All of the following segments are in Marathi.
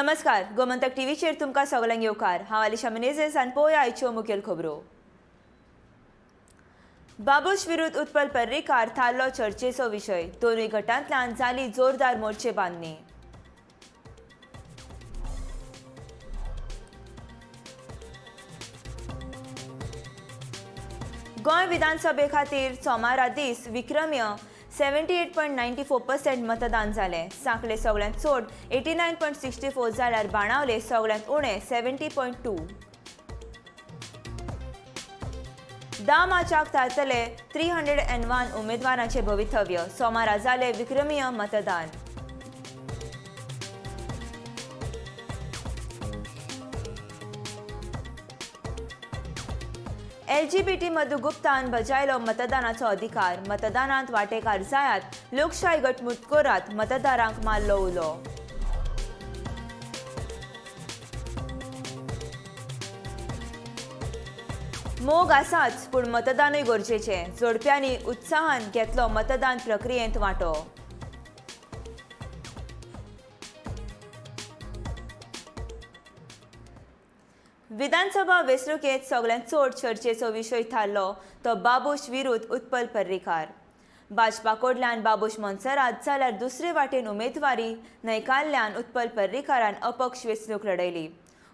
नमस्कार, गोमंतक टीव्हीचेर तुमकां सगळ्यांक येवकार। हांव अलिशा मेनेझेस आनी पळोवया आयच्यो मुखेल खबरो। बाबूश विरुद्ध उत्पल पर्रीकार थारलो चर्चेचो विशय। दोनूय गटांतल्यान जाली जोरदार मोर्चेबांधणी। गोंय विधानसभे खातीर सोमारा दीस विक्रमीय 78.94% मतदान जालें। सांखळे सगळ्यांत चड 89.64 जाल्यार बाणावले सगळ्यांत उणें 70.2। 10 मार्चाक थारतले 301 उमेदवारांचे भवितव्य। सोमारा जाले विक्रमीय मतदान। LGBT मधु गुप्तान बजायलो मतदानाचो अधिकार। मतदानांत वांटेकार जायात, लोकशाय घटमूट करात, मतदारांक मारलो उलो। मोग आसाच, पूण मतदानूय गरजेचें। जोडप्यांनी उत्साहान घेतलो मतदान प्रक्रियेंत वांटो। विधानसभा वेंचणुकेंत सगळ्यांत चड चर्चेचो विशय थारलो तो बाबूश विरुद्ध उत्पल पर्रीकार। भाजपा कडल्यान बाबूश मोन्सेरात जाल्यार दुसरे वाटेन उमेदवारी न्हयकारल्यान उत्पल पर्रीकारान अपक्ष वेंचणूक लढयली।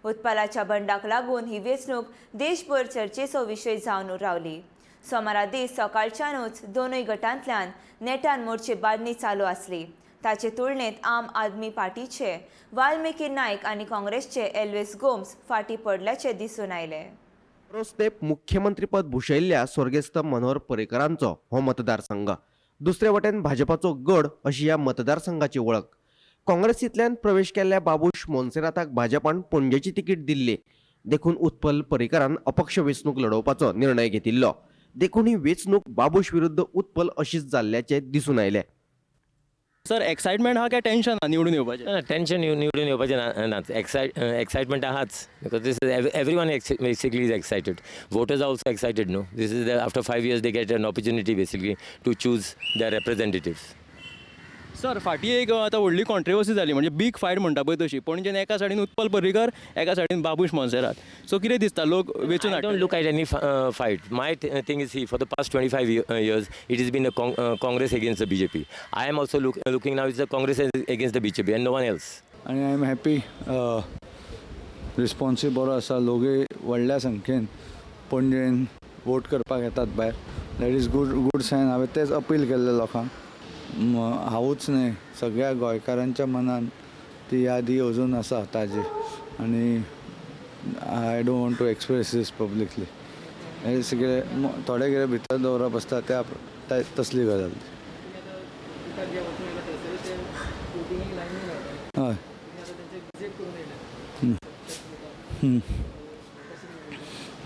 उत्पलाच्या बंडाक लागून ही वेंचणूक देशभर चर्चेचो विशय जावन रावली। सोमारा दीस सकाळच्यानूच दोनूय गटांतल्यान नेटान मोर्चेबांधणी चालू आसली। ताचे तुळनेत आम आदमी पार्टीचे वाल्मिकी नायक आनी काँग्रेसचे एल्वेस गोम्स फाटीं पडल्याचे दिसून आयले। तेप मुख्यमंत्रीपद भुशयल्ल्या स्वर्गेस्त मनोहर पर्रीकारांचो हो मतदारसंघ। दुसरे वटेन भाजपाचो गड अशी ह्या मतदारसंघाची वळख। काँग्रेसींतल्यान प्रवेश केल्ल्या बाबूश मोन्सेराताक भाजपान पणजेची तिकीट दिल्ली। देखून उत्पल पर्रीकारान अपक्ष वेंचणूक लडोवपाचो निर्णय घेतिल्लो। देखून ही वेंचणूक बाबूश विरुद्ध उत्पल अशीच जाल्ल्याचे दिसून आयले। सर एक्साइटमेंट हा काय टेन्शन हा निवडून येवपाचें? टेन्शन निवडून येवपाचें ना। एक्साइटमेंट आहाच, because this is everyone basically is excited. Voters are also excited no. This is after 5 years they get an opportunity basically to choose their representatives. Sir फाटी एक आतां व्हडली कॉन्ट्रोवर्सी जाली, म्हणजे बीग फायट म्हणटा पळय तशी। पणजेन एका सायडीन उत्पल पर्रीकार, एका सायडीन बाबूश मोन्सेरात। सो कितें दिसता, लोक वेचून I don't look at any fight. My thing is, for the past 25 years, it has been a Congress against the BJP. I am also looking now, it's a Congress against the BJP and no one else. आणि आय एम हॅपी रिस्पॉन्सीव बरो आसा। लोकूय व्हडल्या संख्येन पणजेन वोट करपाक येतात भायर। That is good sign. हांवें तेच अपील केल्लें लोकांक। हांवूच न्हय, सगळ्या गोंयकारांच्या मनान ती यादी अजून आसा ताजी। आनी I don't want to express this publicly. हे सगळे थोडे कितें भितर दवरप आसता त्या तसली गजाल। हय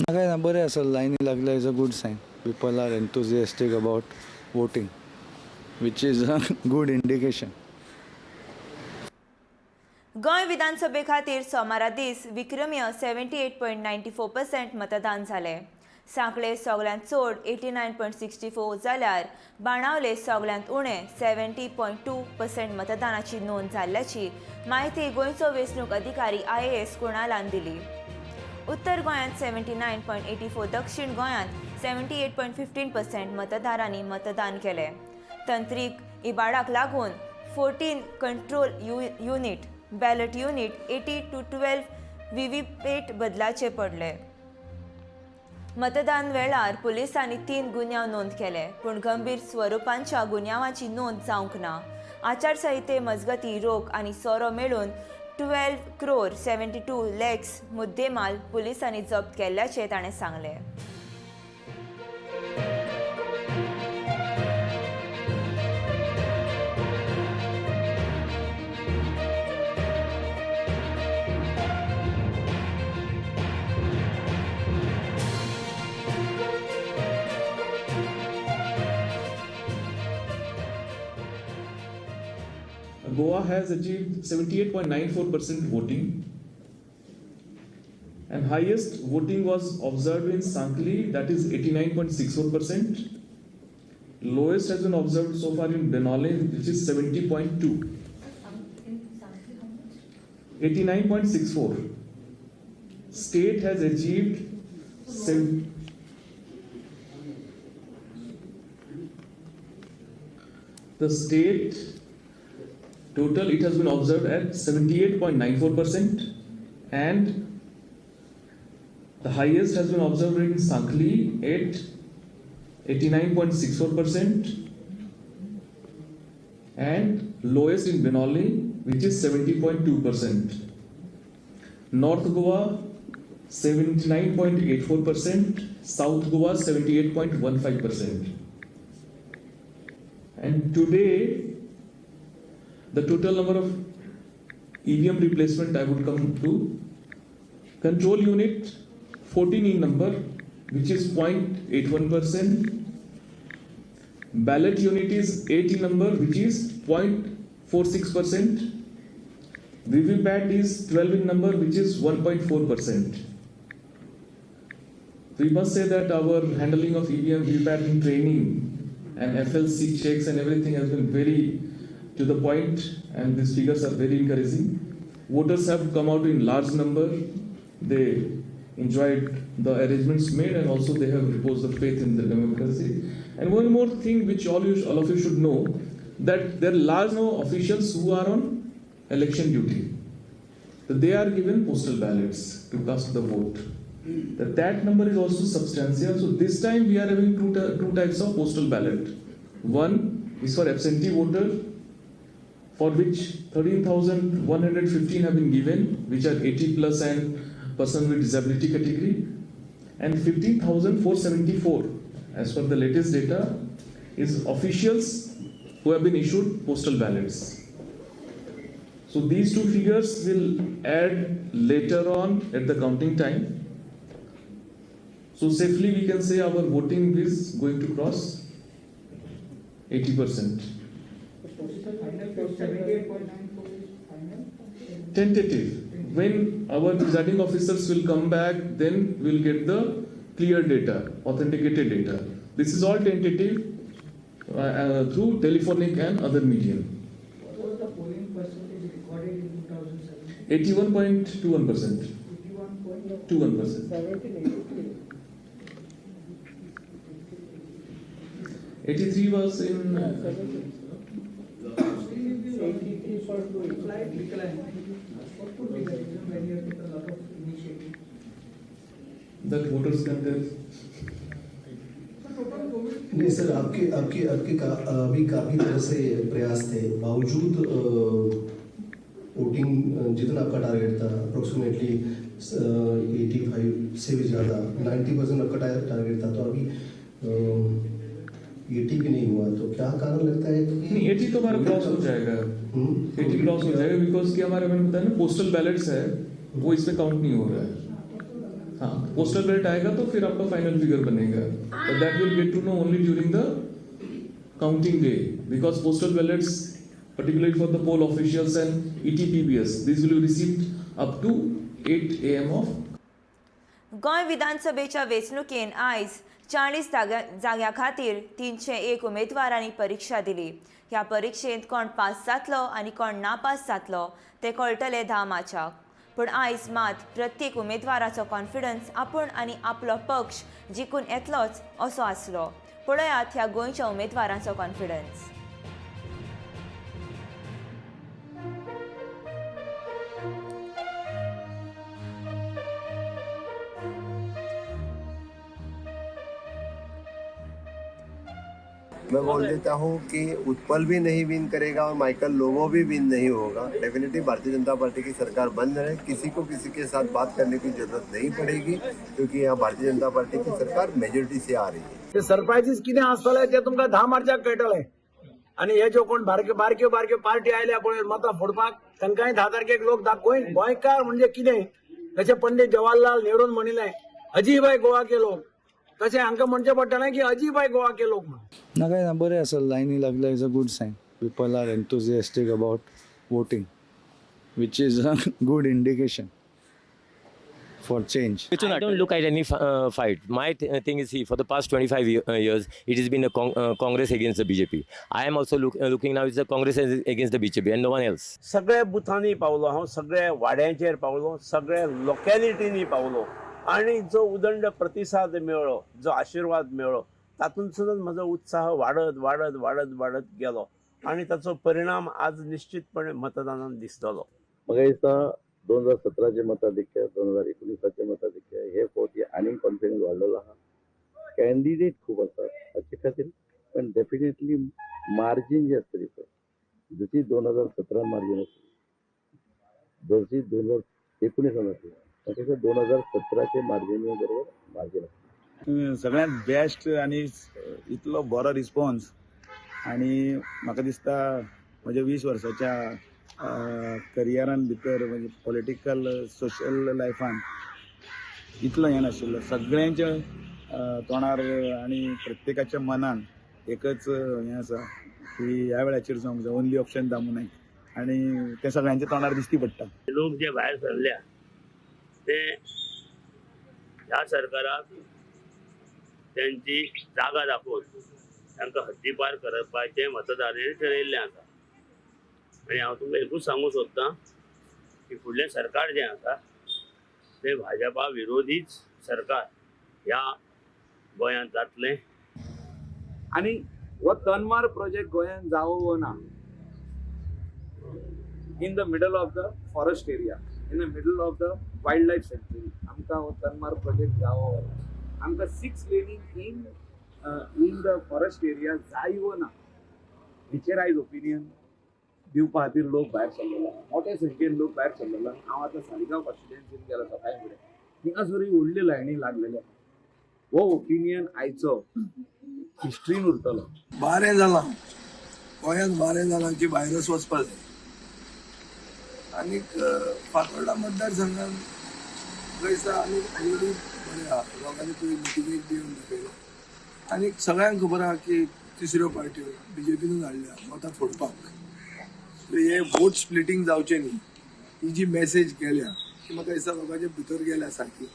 काय ना, बरें आसा। लायनी लागल्या is a good sign. People are enthusiastic about voting, which is a good indication. Goa विधानसभे खातीर सोमारा दीस विक्रमीय 78.94% मतदान जालें। सांखळे सगळ्यांत चड 89.64 जाल्यार बाणावले सगळ्यांत उणें 70.2% मतदानाची नोंद जाल्ल्याची माहिती गोंयचो वेंचणूक अधिकारी IAS कुणालान दिली। उत्तर गोंयांत 79.84, दक्षिण गोंयांत 78.15% मतदारांनी मतदान केलें। तंत्रीक इबाडाक लागून 14 control unit, ballot unit, 80 to 12 VVPAT बदलाचे पडले। मतदान वेळार पुलिसांनी 3 गुन्यांव नोंद केले, पूण गंभीर स्वरुपांच्या गुन्यांवांची नोंद जावंक ना। आचारसंहिते मजगती रोख आनी सोरो मेळून 12.72 crore मुद्देमाल पुलिसांनी जप्त केल्ल्याचे ताणें सांगलें। Goa has achieved 78.94% voting, and highest voting was observed in Sankhli, that is 89.64%. Lowest has been observed so far in Benole, which is 70.2. 89.64. State has achieved the state total, it has been observed at 78.94%, and the highest has been observed in Sankhli at 89.64%, and lowest in Benoli, which is 70.2%. North Goa 79.84%, South Goa 78.15%. And today, the total number of EVM replacement I would come to. Control unit 14 in number, which is 0.81%. Ballot unit is 8 in number, which is 0.46%. VVPAT is 12 in number, which is 1.4%. We must say that our handling of EVM, VVPAT in training and FLC checks and everything has been very to the point, and these figures are very encouraging. Voters have come out in large number. They enjoyed the arrangements made, and also they have reposed the faith in the democracy. And one more thing which all of you should know, that there are large number of officials who are on election duty. That they are given postal ballots to cast the vote. That number is also substantial. So this time we are having two types of postal ballot. One is for absentee voter, for which 13,115 have been given, which are 80 plus and person with disability category, and 15,474 as per the latest data is officials who have been issued postal ballots. So these two figures will add later on at the counting time. So safely we can say our voting is going to cross 80%. Tentative. When our presiding officers will come back, then we'll get the clear data, authenticated data. This is all tentative through telephonic and other medium. What was the polling percentage recorded in 2007? 81.21%. 21%. 83 was in. 83 for to decline. What could be the reason when you have taken a lot of initiative? That voters can tell. नहीं सर, आपके आपके आपके अभी काफ़ी तरह से प्रयास थे, बावजूद वोटिंग जितना आपका टारगेट था अप्रोक्सीमेटली 85 से भी ज़्यादा 90% आपका टारगेट था, तो अभी 80 भी नहीं हुआ, तो क्या कारण लगता है कि नहीं 80 तो हमारा क्रॉस हो जाएगा। 80 क्रॉस हो जाएगा बिकॉज कि हमारे मैंने बताया ना पोस्टल बैलेट्स है, वो इसमें काउंट नहीं हो रहा है। हाँ, पोस्टल बैलेट आएगा तो फिर आपका फाइनल फिगर बनेगा, but that will get to know only during the counting day, because postal ballots, particularly for the poll officials and ETPBS, these will be received up to 8 AM of. Goa विधानसभेच्या वेंचणुकेन आयज 40 जाग्यां खातीर 301 उमेदवारांनी परीक्षा दिली. ह्या परीक्षेंत कोण पास जातलो आनी कोण नापास जातलो ते कळटले 10 मार्चाक. पूण आयज मात प्रत्येक उमेदवाराचो कॉन्फिडन्स आपूण आनी आपलो पक्ष जिखून येतलोच असो आसलो. पळयात ह्या गोंयच्या उमेदवारांचो कॉन्फिडन्स. मैं बोल देता हूँ कि उत्पल भी नहीं विन करेगा और माइकल लोबो भी विन नहीं होगा। डेफिनेटली भारतीय जनता पार्टी की सरकार बंद रहे, किसी को किसी के साथ बात करने की जरूरत नहीं पड़ेगी, क्योंकि यहाँ भारतीय जनता पार्टी की सरकार मेजॉरिटी से आ रही है. सरप्राइजीस कितें आसतले ते तुमकां 10 मार्चाक कळटले. आनी हे जो कोण बारक्यो बारक्यो बारक्यो पार्टी आयल्या पळय मतां फोडपाक, तांकांय 10 तारखेक लोक गोंयकार म्हणजे कितें, जशें पंडित जवाहरलाल नेहरून म्हणिल्लें अजीब है गोवा के लोग, तशें हांकां म्हणचें पडटलें की अजीब है गोवा के लोग. नाका ना बरें आसा, लायनी लागल्या is a good sign. People are enthusiastic about voting, which is a good indication. for change. I don't look at any fight. My thing is, see, for the past 25 years, it has been a Congress against the BJP. I am also looking now, it's the Congress against the BJP and no one else. सगळ्या बुथांनी पावलो हांव, सगळ्या वाड्यांचेर पावलो, सगळ्या लोकॅलिटीनी पावलो आणि जो उदंड प्रतिसाद मेळ्ळो, जो आशीर्वाद मेळ्ळो, तातूंतसूनच म्हजो उत्साह वाडत वाडत वाडत वाडत गेलो आणि ताचो परिणाम आज निश्चितपणे मतदानात दिसतलो. म्हाका दिसता 2017चे मताधिक्य 2019चे मताधिक्य हे फावटी आनी कॉन्फिडन्स वाडलेलो आहा. कॅन्डिडेट खूब आसात हाचे खातीर, पण डेफिनेटली मार्जीन जी आसतली पळय, जशी 2017 मार्जीन आसली, जशी 2019 आसली, ताच्या 2017चे मार्जिनी बरोबर मार्जीन आसली. सगळ्यांत बेस्ट आनी इतलो बरो रिस्पॉन्स आनी म्हाका दिसता म्हज्या 20 वर्साच्या करियरान भितर म्हणजे पॉलिटिकल सोशल लायफान इतलो हें नाशिल्लो. सगळ्यांच्या तोंडार आनी प्रत्येकाच्या मनान एकच हें आसा की ह्या वेळाचेर समजा ओन्ली ऑप्शन दामू नायक, आनी तें सगळ्यांच्या तोंडार दिसती पडटा. लोक जे भायर सरल्या ते ह्या सरकाराक त्यांची जागा दाखोवन तांकां हद्दीपार करपाचें मतदारांनी ठरयिल्लें आसा. आनी हांव तुमकां एकूच सांगूंक सोदतां की फुडलें सरकार जें आसा तें भाजपा विरोधीच सरकार ह्या गोंयांत जातलें. आनी हो तनमार प्रोजेक्ट गोंयांत जावो ना. In the middle of the forest area, in the middle of the wild life sanctuary आमकां हो तनमार प्रोजेक्ट जावो. आमकां 6 Lanning in the forest area जायो ना. हेचेर आयज ओपिनियन दिवपा खातीर लोक भायर सरलेला, मोठ्या संख्येन लोक भायर सरलेला. हांव आतां सालिगांव कॉन्स्टिट्युएन्सीन गेलो सकाळी फुडें, थिंगा सुरी व्हडले लायनी लागलेले. हो ओपिनियन आयचो हिस्ट्रीन उरतलो. बारें जालां गोंयांत, बारें जालां की भायरच वचपाक जाय. आनीक फातोर्डा मतदारसंघान गैसा आनी ऑलरेडी बरें आहा. लोकांनी पयलीं मिटिंगेक बी येवन दाखयलो. आनीक सगळ्यांक खबर आहा की तिसऱ्यो पार्ट्यो BJPनूच हाडल्या मतां फोडपाक. हे वोट स्प्लिटींग जावचें न्ही, ही जी मॅसेज केल्या ती म्हाका दिसता लोकांच्या भितर गेल्या सारकी.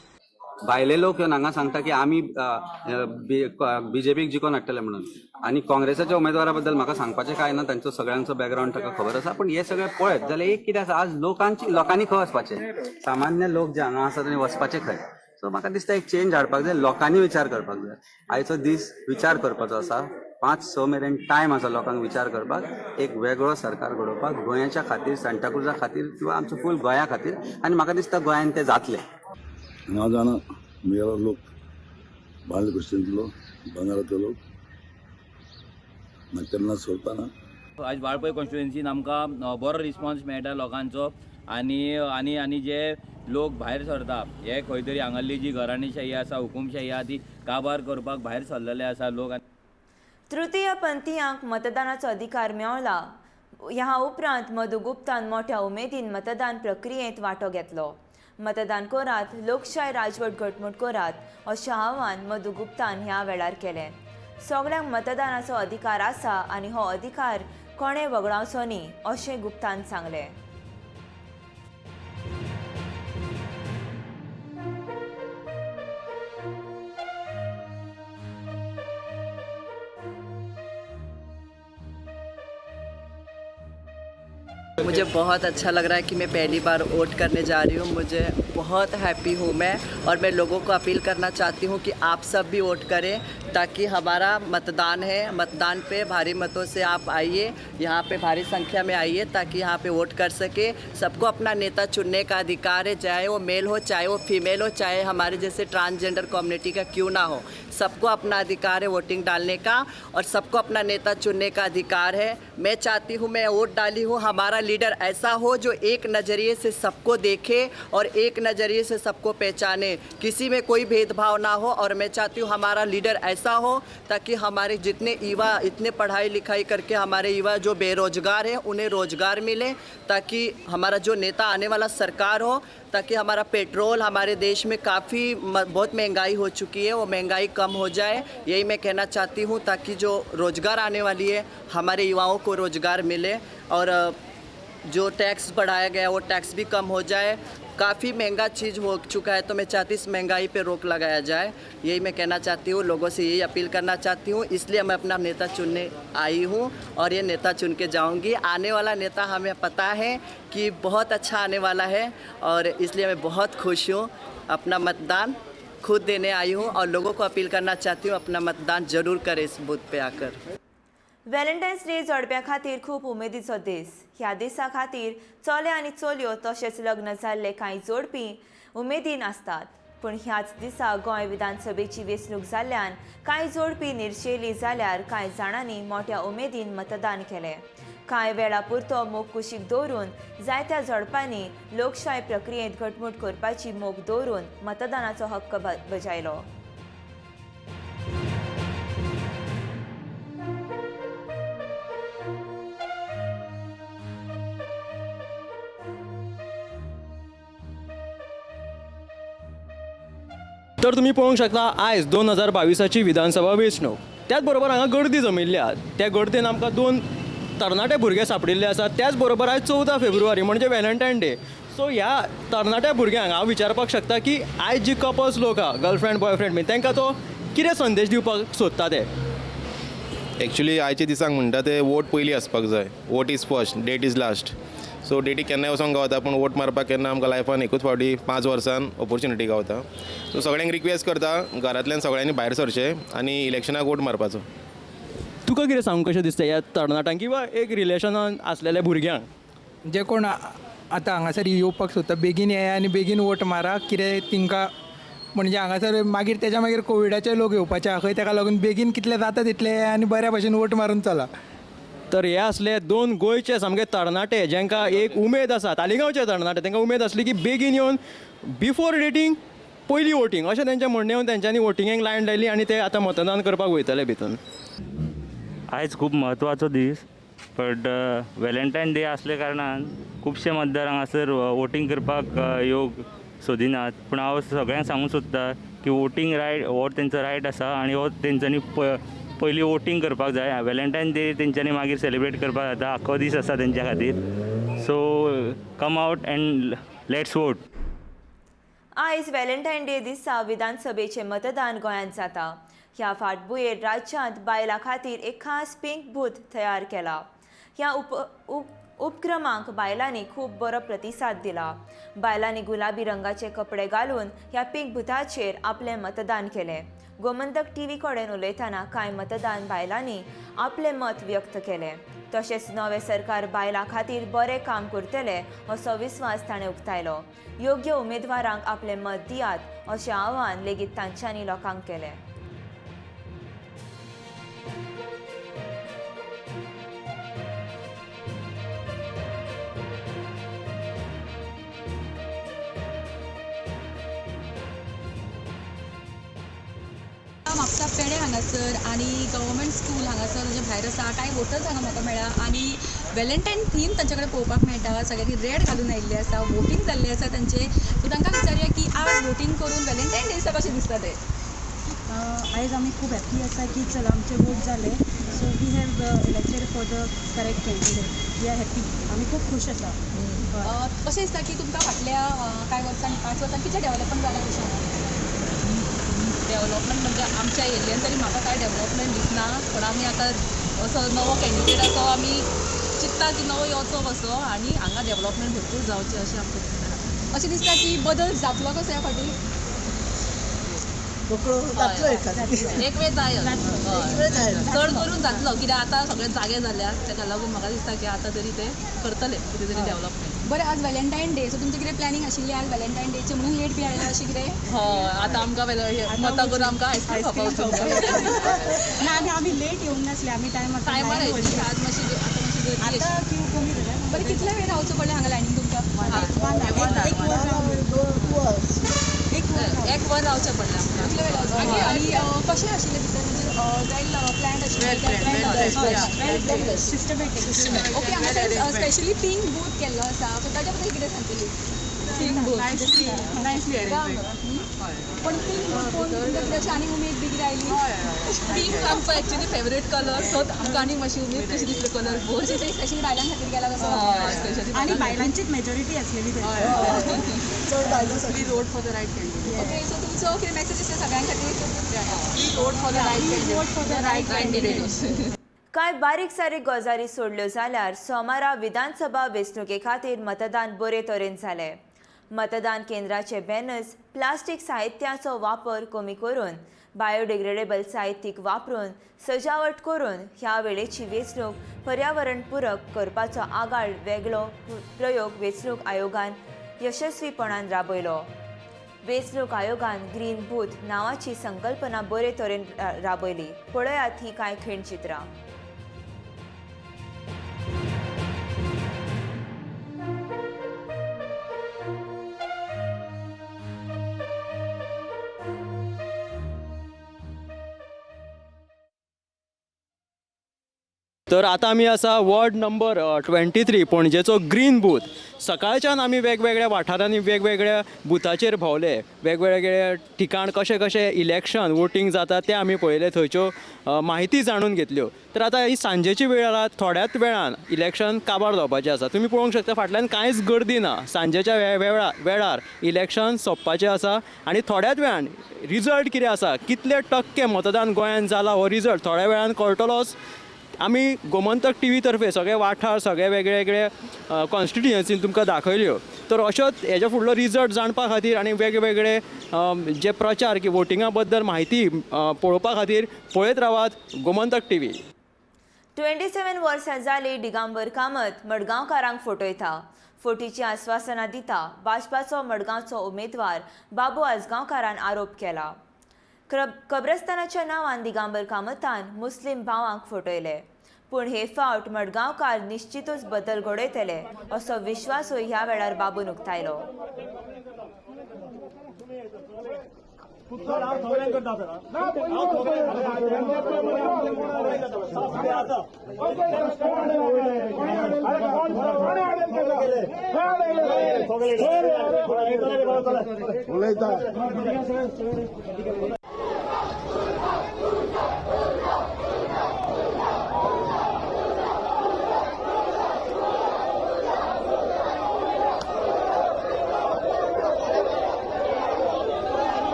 भायले लोक येवन हांगा सांगता की आमी BJPक जिखोवन हाडटले म्हणून, आनी काँग्रेसाच्या उमेदवारा बद्दल म्हाका सांगपाचें कांय ना. तांचो सगळ्यांचो बॅकग्रावंड ताका खबर आसा. पण हे सगळें पळयत जाल्यार एक कितें आसा, आज लोकांनी खंय वचपाचें, सामान्य लोक जे हांगा आसा तांणी वचपाचें खंय. सो म्हाका दिसता एक चेंज हाडपाक जाय, लोकांनी विचार करपाक जाय. आयचो दीस विचार करपाचो आसा. 5-6 मेरेन टायम आसा लोकांक विचार करपाक, एक वेगळो सरकार घडोवपाक गोंयाच्या खातीर, सांताक्रुजा खातीर किंवा आमच्या फूल गोंया खातीर. आनी म्हाका दिसता गोंयांत तें जातलें. हांव जाणा म्हगेलो लोक बाल क्रिश्चनतलो, बंगारातलो लोक म्हाका केन्ना सोडपाना. आज वाळपय कॉन्स्टिट्युएन्सीन आमकां बरो रिस्पॉन्स मेळटा लोकांचो. आनी आनी आनी जे लोक भायर सरता, हे खंय तरी हांगाली जी घराणीशाही आसा, हुकूमशाही आहा ती काबार करपाक भायर सरलेले आसा लोक. तृतीय पंथीयांक मतदानाचो अधिकार मेळ्ळा. ह्या उपरांत मधु गुप्तान मोठ्या उमेदीन मतदान प्रक्रियेंत वांटो घेतलो. मतदान करात, लोकशाय राजवट घटमूट करात अशें आवाहन मधु गुप्तान ह्या वेळार केलें. सगळ्यांक मतदानाचो अधिकार आसा आनी हो अधिकार कोणें वगडावचो न्ही अशें गुप्तान सांगलें. मुझे बहुत अच्छा लग रहा है कि मैं पहली बार वोट करने जा रही हूँ. मुझे बहुत हैप्पी हूँ मैं, और मैं लोगों को अपील करना चाहती हूँ कि आप सब भी वोट करें, ताकि हमारा मतदान है, मतदान पे भारी मतों से आप आइए, यहाँ पे भारी संख्या में आइए, ताकि यहाँ पे वोट कर सके. सबको अपना नेता चुनने का अधिकार है, चाहे वो मेल हो, चाहे वो फीमेल हो, चाहे हमारे जैसे ट्रांसजेंडर कम्युनिटी का क्यों ना हो. सबको अपना अधिकार है वोटिंग डालने का, और सबको अपना नेता चुनने का अधिकार है. मैं चाहती हूँ, मैं वोट डाली हूँ, हमारा लीडर ऐसा हो जो एक नज़रिए से सबको देखे और एक नज़रिए से सबको पहचाने, किसी में कोई भेदभाव ना हो. और मैं चाहती हूँ हमारा लीडर ऐसा हो ताकि हमारे जितने युवा, इतने पढ़ाई लिखाई करके हमारे युवा जो बेरोजगार हैं उन्हें रोजगार मिले, ताकि हमारा जो नेता आने वाला सरकार हो, ताकि हमारा पेट्रोल हमारे देश में काफ़ी बहुत महंगाई हो चुकी है, वो महंगाई कम हो जाए. यही मैं कहना चाहती हूँ, ताकि जो रोज़गार आने वाली है हमारे युवाओं को रोज़गार मिले, और जो टैक्स बढ़ाया गया वो टैक्स भी कम हो जाए. काफ़ी महंगा चीज़ हो चुका है, तो मैं चाहती हूँ इस महंगाई पे रोक लगाया जाए। यही मैं कहना चाहती हूँ, लोगों से यही अपील करना चाहती हूँ, इसलिए मैं अपना नेता चुनने आई हूँ और ये नेता चुन के जाऊँगी। आने वाला नेता हमें पता है कि बहुत अच्छा आने वाला है और इसलिए मैं बहुत खुश हूँ। अपना मतदान खुद देने आई हूँ और लोगों को अपील करना चाहती हूँ, अपना मतदान जरूर करें इस बूथ पे आकर। व्हॅलेंटायन्स डे जोडप्यां खातीर खूब उमेदीचो दीस. ह्या दिसा खातीर चले आनी चलयो तशेंच लग्न जाल्ले कांय जोडपी उमेदीन आसतात. पूण ह्याच दिसा गोंय विधानसभेची वेंचणूक जाल्ल्यान कांय जोडपी निर्शेली जाल्यार कांय जाणांनी मोठ्या उमेदीन मतदान केलें. कांय वेळा पुरतो मोग कुशीक दवरून जायत्या जोडपांनी लोकशाय प्रक्रियेंत घटमूट करपाची मोग दवरून मतदानाचो हक्क बजायलो. तर तुम्ही पळोवंक शकता आयज 2022ची विधानसभा वेंचणूक. त्याच बरोबर हांगा गर्दी जमिल्ली आसा. त्या गर्देन आमकां 2 तरणाटे भुरगे सापडिल्ले आसात. त्याच बरोबर आयज 14 फेब्रुवारी म्हणजे व्हॅलेंटायन डे. सो ह्या तरणाट्या भुरग्यांक हांव विचारपाक शकता की आयज जी कपल्स लोक आहा, गर्लफ्रेंड बॉयफ्रेंड बीन, तांकां तो कितें संदेश दिवपाक सोदता ते. एक्चुली आयच्या दिसाक म्हणटा ते वोट पयलीं आसपाक जाय. Vote is first, date is last. So डेटीक केन्नाय वचोंक गावता, पूण वोट मारपाक केन्ना आमकां लायफान एकूच फावटी 5 वर्सान ऑपॉर्च्युनिटी गावता. सो सगळ्यांक रिक्वेस्ट करता, घरांतल्यान सगळ्यांनी भायर सरचें आनी इलेक्शनाक वोट मारपाचो. तुका कितें सांगूंक कशें दिसता ह्या तरणाट्यांक किंवा एक रिलेशनान आसलेल्या भुरग्यांक? जे कोण आतां हांगासर येवपाक सोदता बेगीन येया आनी बेगीन वोट मारा. कितें तिंका म्हणजे हांगासर मागीर तेच्या मागीर कोविडाचे लोक येवपाचे आहा खंय, ताका लागून बेगीन कितले जाता तितले आनी बऱ्या भशेन वोट मारून चला. तर हे असले 2 गोंयचे सामके तरणाटे जेंकां एक उमेद आसा. तालिगांवचे तरणाटे, तांकां उमेद आसली की बेगीन येवन बिफोर डेटींग पयलीं वोटींग अशें तेंचें म्हणणें येवन तेंच्यांनी वोटिंगेक लायन लायली आनी ते आतां मतदान करपाक वयतले भितून. आयज खूब म्हत्वाचो दीस, बट व्हॅलेंटायन डे आसले कारणान खुबशे मतदार हांगासर वोटींग करपाक योग सोदिनात. पूण हांव सगळ्यांक सांगूंक सोदता की वोटींग रायट हो तेंचो रायट आसा आनी हो तेंच्यांनी पयलीं वोटींग करपाक जाय. व्हॅलेंटायन डे तेंच्यांनी मागीर सेलिब्रेट करपाक जाता, आख्खो दीस आसा तेंच्या खातीर. So come out and let's vote. आयज व्हॅलेंटायन डे दिसा विधानसभेचें मतदान गोंयांत जाता. ह्या फाटभुंयेर राज्यांत बायलां खातीर एक खास पिंक बूथ तयार केला. ह्या उपक्रमांक बायलांनी खूब बरो प्रतिसाद दिला. बायलांनी गुलाबी रंगाचे कपडे घालून ह्या पिंक बुथाचेर आपलें मतदान केलें. गोमंतक टीव्ही कडेन उलयतना कांय मतदान बायलांनी आपलें मत व्यक्त केलें. तशेंच नवें सरकार बायलां खातीर बरें काम करतलें असो विस्वास ताणें उक्तायलो. योग्य उमेदवारांक आपलें मत दियात अशें आवाहन लेगीत तांच्यांनी लोकांक केलें. म्हापसा पेडे हांगासर आनी गव्हर्मेंट स्कूल हांगासर म्हणजे भायर आसा. कांय वोटर्स हांगा म्हाका मेळ्ळा आनी व्हॅलेंटायन थीम तांचे कडेन पळोवपाक मेळटा. सगळ्यांनी रेड घालून आयिल्ले आसा, वोटींग जाल्लें आसा तांचें. सो तांकां विचारया की आज वोटींग करून व्हॅलेंटायन डे दिसा कशें दिसता तें. आयज आमी खूब हॅप्पी आसा की चला आमचे वोट जाले. So we have elected for the correct candidate. We are happy. आमी खूब खूश आसा. कशें दिसता की तुमकां फाटल्या कांय वर्सांनी 5 वर्सांनी कितें डेव्हलपमेंट जालां कशें? डेव्हलपमेंट म्हणजे आमच्या एरियेन तरी म्हाका काय डेव्हलपमेंट दिसना. पण आमी आतां असो नवो कॅन्डिडेट आसा, आमी चिंतता की नवो येवचो कसो आनी हांगा डेव्हलपमेंट भरपूर जावचें अशें आमकां दिसता. अशें दिसता की बदल जातलो कसो ह्या फाटीं? एक वेळ जाय चड करून जातलो, कित्याक आतां सगळे जागे जाल्यात. ताका लागून म्हाका दिसता की आतां तरी ते करतले कितें तरी डेव्हलपमेंट. बरें, आज व्हॅलेंटायन डे. सो तुमचें कितें प्लॅनिंग आशिल्लें आज व्हॅलेंटायन डेचे म्हणून लेट बी आयला अशें कितें? हय, आतां आमकां मतां करून आमकां आयस्क्रीम खावपाक वचूंक ना आमी लेट येवंक नासले. आमी टायमार आयली. आज मातशी आतां क्यू कमी जाला. बरें, कितले वेळ रावचो पडलें हांगा लायनीन तुमकां? 1 वर रावचें पडलें आमकां. कितले वेळ रावचो? आनी कशें आशिल्लें भितर म्हणजे वेल प्लॅन्ड आशिल्लें? सिस्टमॅटीक. ओके, हांगासर स्पेशली पिंक बूथ केल्लो आसा. सो ताच्या बद्दल कितें सांगतली? पिंक बूथ पण पिंक बूथ कोण तुमकां कितें अशी आनी उमेद बी कितें आयली? एक्चुअली पिंक आमचो एक्चुअली फेवरेट कलर सो आमकां आनी मातशी उमेद कशी दिसली कलर भर स्पेशली बायलां खातीर गेला कसो स्पेशली आणि बायलांचीच मेजॉरिटी असलेली चड बायलांसाठी road for the right candidate okay so तुमचो कितें मॅसेज आसा सगळ्यां खातीर road for the right candidate कांय बारीक सारीक गजाली सोडल्यो जाल्यार सोमारा विधानसभा वेंचणुके खातीर मतदान बरे तरेन जालें. मतदान केंद्राचे बॅनर्स प्लास्टीक साहित्याचो वापर कमी करून बायोडिग्रेडेबल साहित्यीक वापरून सजावट करून ह्या वेळेची वेंचणूक पर्यावरण पूरक करपाचो आगाळ वेगळो प्रयोग वेंचणूक आयोगान यशस्वीपणान राबयलो. वेंचणूक आयोगान ग्रीन बूथ नांवाची संकल्पना बरे तरेन राबयली. पळयात ही कांय खीण चित्रां. तर आतां आमी आसा वॉर्ड नंबर 23 पणजेचो ग्रीन बूथ. सकाळच्यान आमी वेगवेगळ्या वाठारांनी वेगवेगळ्या बुथाचेर भोंवले, वेगवेगळे ठिकाण कशें कशें इलेक्शन वोटींग जाता तें आमी पळयलें, थंयच्यो माहिती जाणून घेतल्यो. तर आतां ही सांजेची वेळ आसा, थोड्याच वेळान इलेक्शन काबार जावपाचें आसा. तुमी पळोवंक शकता फाटल्यान कांयच गर्दी ना. सांजेच्या वेळार इलेक्शन सोंपपाचें आसा आनी थोड्याच वेळान रिजल्ट कितें आसा, कितले टक्के मतदान गोंयांत जाला हो रिजल्ट थोड्या वेळान कळटलोच. आमी गोमंतक TV तर्फे सगळे वाठार सगळे वेगळे वेगळे कॉन्स्टिट्युएन्सीन तुमकां दाखयल्यो. तर अश्योच हेच्या फुडलो रिजल्ट जाणपा खातीर आनी वेगवेगळे जे प्रचार की वोटिंगा बद्दल म्हायती पळोवपा खातीर पळयत रावात गोमंतक TV. 27 वर्सां जाली दिगांबर कामत मडगांवकारांक फटयता. फटीची आश्वासनां दिता भाजपाचो मडगांवचो उमेदवार बाबू आजगांवकारान आरोप केला. कब्रस्तानाच्या नांवान दिगांबर कामतान मुस्लीम भावांक फटयले. पूण हे फावट मडगांवकार निश्चितूच बदल घडयतले असो विश्वासूय ह्या वेळार बाबून उक्तायलो.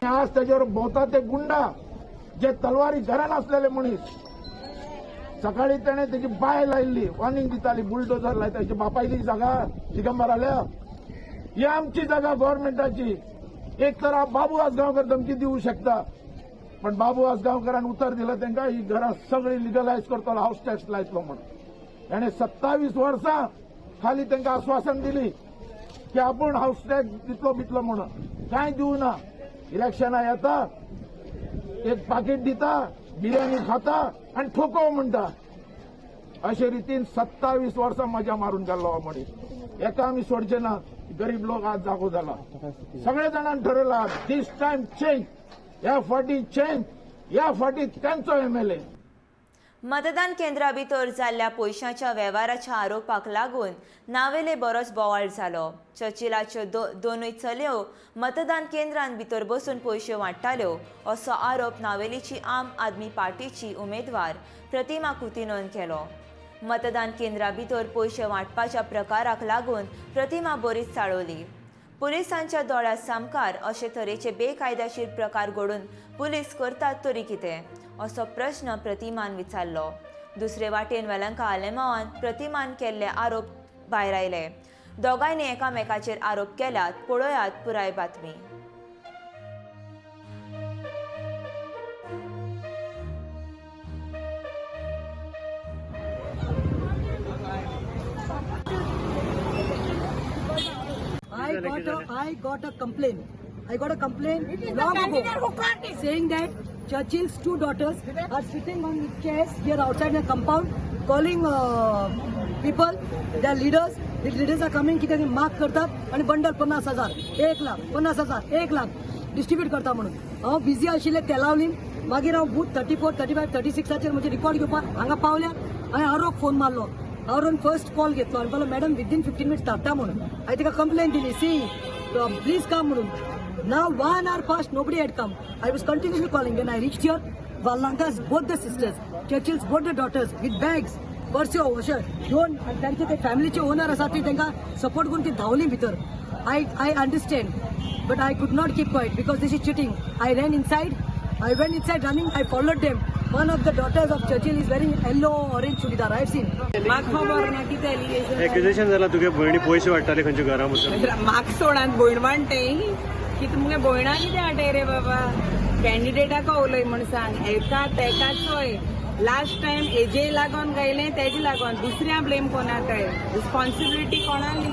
आज त्याच्यावर भोवता ते गुंडा जे तलवारी घरान असलेले मनीस सकाळी त्याने त्याची बाय लायल्ली वॉर्निंग दिताली बुलडोजर लायता त्याच्या बापायली जागा दिगंबराल्या ही आमची जागा गव्हर्नमेंटाची. एक तर बाबू आसगांवकर धमकी दिवू शकता पण बाबू आसगांवकरान उतर दिलं त्यांना ही घरां सगळी लिगलायज करतलो हाऊस टॅक्स लायतलो म्हणून. याने 27 वर्सां खाली त्यांना आश्वासन दिली की आपण हाऊस टॅक्स दितलो बितलो म्हणून. कांय दिवू ना. इलेक्शनां येता एक पाकिट दिता बिर्याणी खाता आणि ठोको म्हणटा. अशे रितीन 27 वर्सां मजा मारून गेल्लो हो मनीस. एका आमी सोडचे ना. गरीब लोक आज जागो जाला. सगळे जाणांनी ठरयला दिस टायम चेंज. ह्या फाटी चेंज. ह्या फाटी त्यांचो MLA. मतदान केंद्रा भितर जाल्ल्या पयशांच्या वेव्हाराच्या आरोपाक लागून नावेले बरोच बोवाळ जालो. चर्चिलाच्यो दोनूय चलयो मतदान केंद्रांत भितर बसून पयशे वांट्टाल्यो असो आरोप नावेलीची आम आदमी पार्टीची उमेदवार प्रतिमा कुतीनोन केलो. मतदान केंद्रा भितर पयशे वांटपाच्या प्रकाराक लागून प्रतिमा बरीच चाळवली. पुलिसांच्या दोळ्या सामकार अशे तरेचे बेकायदेशीर प्रकार घडून पुलीस करतात तरी कितें असो प्रश्न प्रतिमान विचारलो. दुसरे वाटेन वेलंका आलेमावान प्रतिमान केल्ले आरोप भायर आयले. दोगांयनी एकामेकाचेर आरोप केल्यात. पळयात पुराय बातमी. I got a complaint. I got a complaint long ago saying that Churchill's 2 daughters are sitting on chairs here outside the compound, calling people, their leaders. The leaders are coming, की त्यांनी माग करतात आणि बंडल 50,000, 1 लाख, 50,000, 1 लाख डिस्ट्रीब्यूट करता म्हणून. हांव बिझी आशिल्लें ते लावली. मागीर हांव बूथ 34, 35, 36 म्हणजे रिकॉर्ड घेवपाक हांगा पावल्या. हांवें आरोप फोन मारलो हांव व्हरून फर्स्ट कॉल घेतलो आनी म्हणलो मॅडम विदीन 15 मिनिट्स धाडटा म्हणून हांवें तिका कंप्लेन दिली सी प्लीज कम म्हणून नाव 1 hour past nobody had come. I was continuously calling. When I reached here, Vallanka's both the sisters, Churchill's both the daughters with bags, पर्स्यो अशें घेवन तांचे ते फॅमिलीचे ओनर आसा ती तांकां सपोर्ट करून ती धांवली भितर. I understand, but I could not keep quiet because this is cheating. I ran inside. I went inside running. I followed them. One of the daughters of Churchill is wearing yellow orange chudidar. I've seen. म्हाका खबर ना कितें एलिगेशन एक्युजेशन जाला तुगे भयणी पयशे वाडटाले खंयच्या घरा वचून म्हाका सोडात भयण वांटे की तुमगे भयणा कितें हाडे रे बाबा कॅन्डिडेटाक उलय म्हण सांग एका तेका चोय लास्ट टाइम एजे लागोन गायलें तेजे लागोन दुसऱ्या ब्लेम कोणा काय रिस्पॉन्सिबिलिटी कोणाली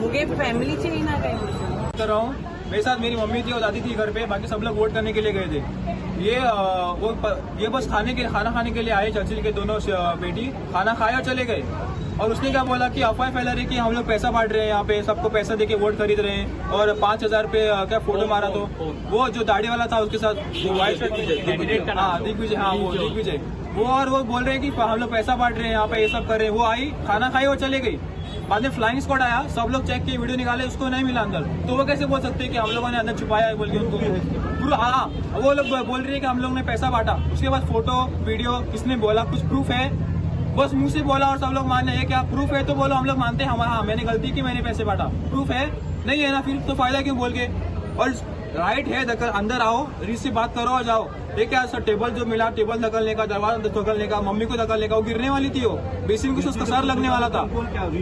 मुगे फॅमिलीचे येना काय कर रहा हूँ मेरे साथ मेरी मम्मी थी और दादी थी घर पे बाकी सब लोग वोट करने के लिए गए थे ये बस खाना खाने के लिए आए चर्चिल के दोनों बेटी खाना खाए और चले गए और उसने क्या बोला कि अफवाह फैला रही कि हम लोग पैसा बांट रहे हैं यहाँ पे सबको पैसा देके वोट खरीद रहे हैं और 5,000 पे क्या फोटो मारा तो वो जो दाढ़ी वाला था उसके साथ व्हाइट शर्ट दिग्विजय हाँ वो दिग्विजय वो बोल रहे हैं कि हम लोग पैसा बांट रहे हैं यहाँ पे ये सब कर रहे हैं. वो आई खाना खाई और चले गई. बाद में फ्लाइंग स्क्वाड आया, सब लोग चेक किए, वीडियो निकाले, उसको नहीं मिला अंदर. तो वो कैसे बोल सकते हैं कि हम लोगों ने अंदर छुपाया है बोल के उनको पूरा. हाँ वो लोग बोल रही है कि हम लोग ने पैसा बांटा. उसके बाद फोटो वीडियो किसने बोला, कुछ प्रूफ है? बस मुंह से बोला और सब लोग मान रहे हैं. क्या प्रूफ है तो बोलो, हम लोग मानते हैं हाँ मैंने गलती की, मैंने पैसे बांटा. प्रूफ है नहीं है ना, फिर तो फायदा क्यों बोल के. और राइट है अंदर आओ, रीच से बात करो और जाओ. ये क्या सर टेबल जो मिला, टेबल धकलने का, दरवाजा धकलने का, मम्मी को धकलने का, वो गिरने वाली थी. वो बेसिन कुछ उसका सर लगने वाला था.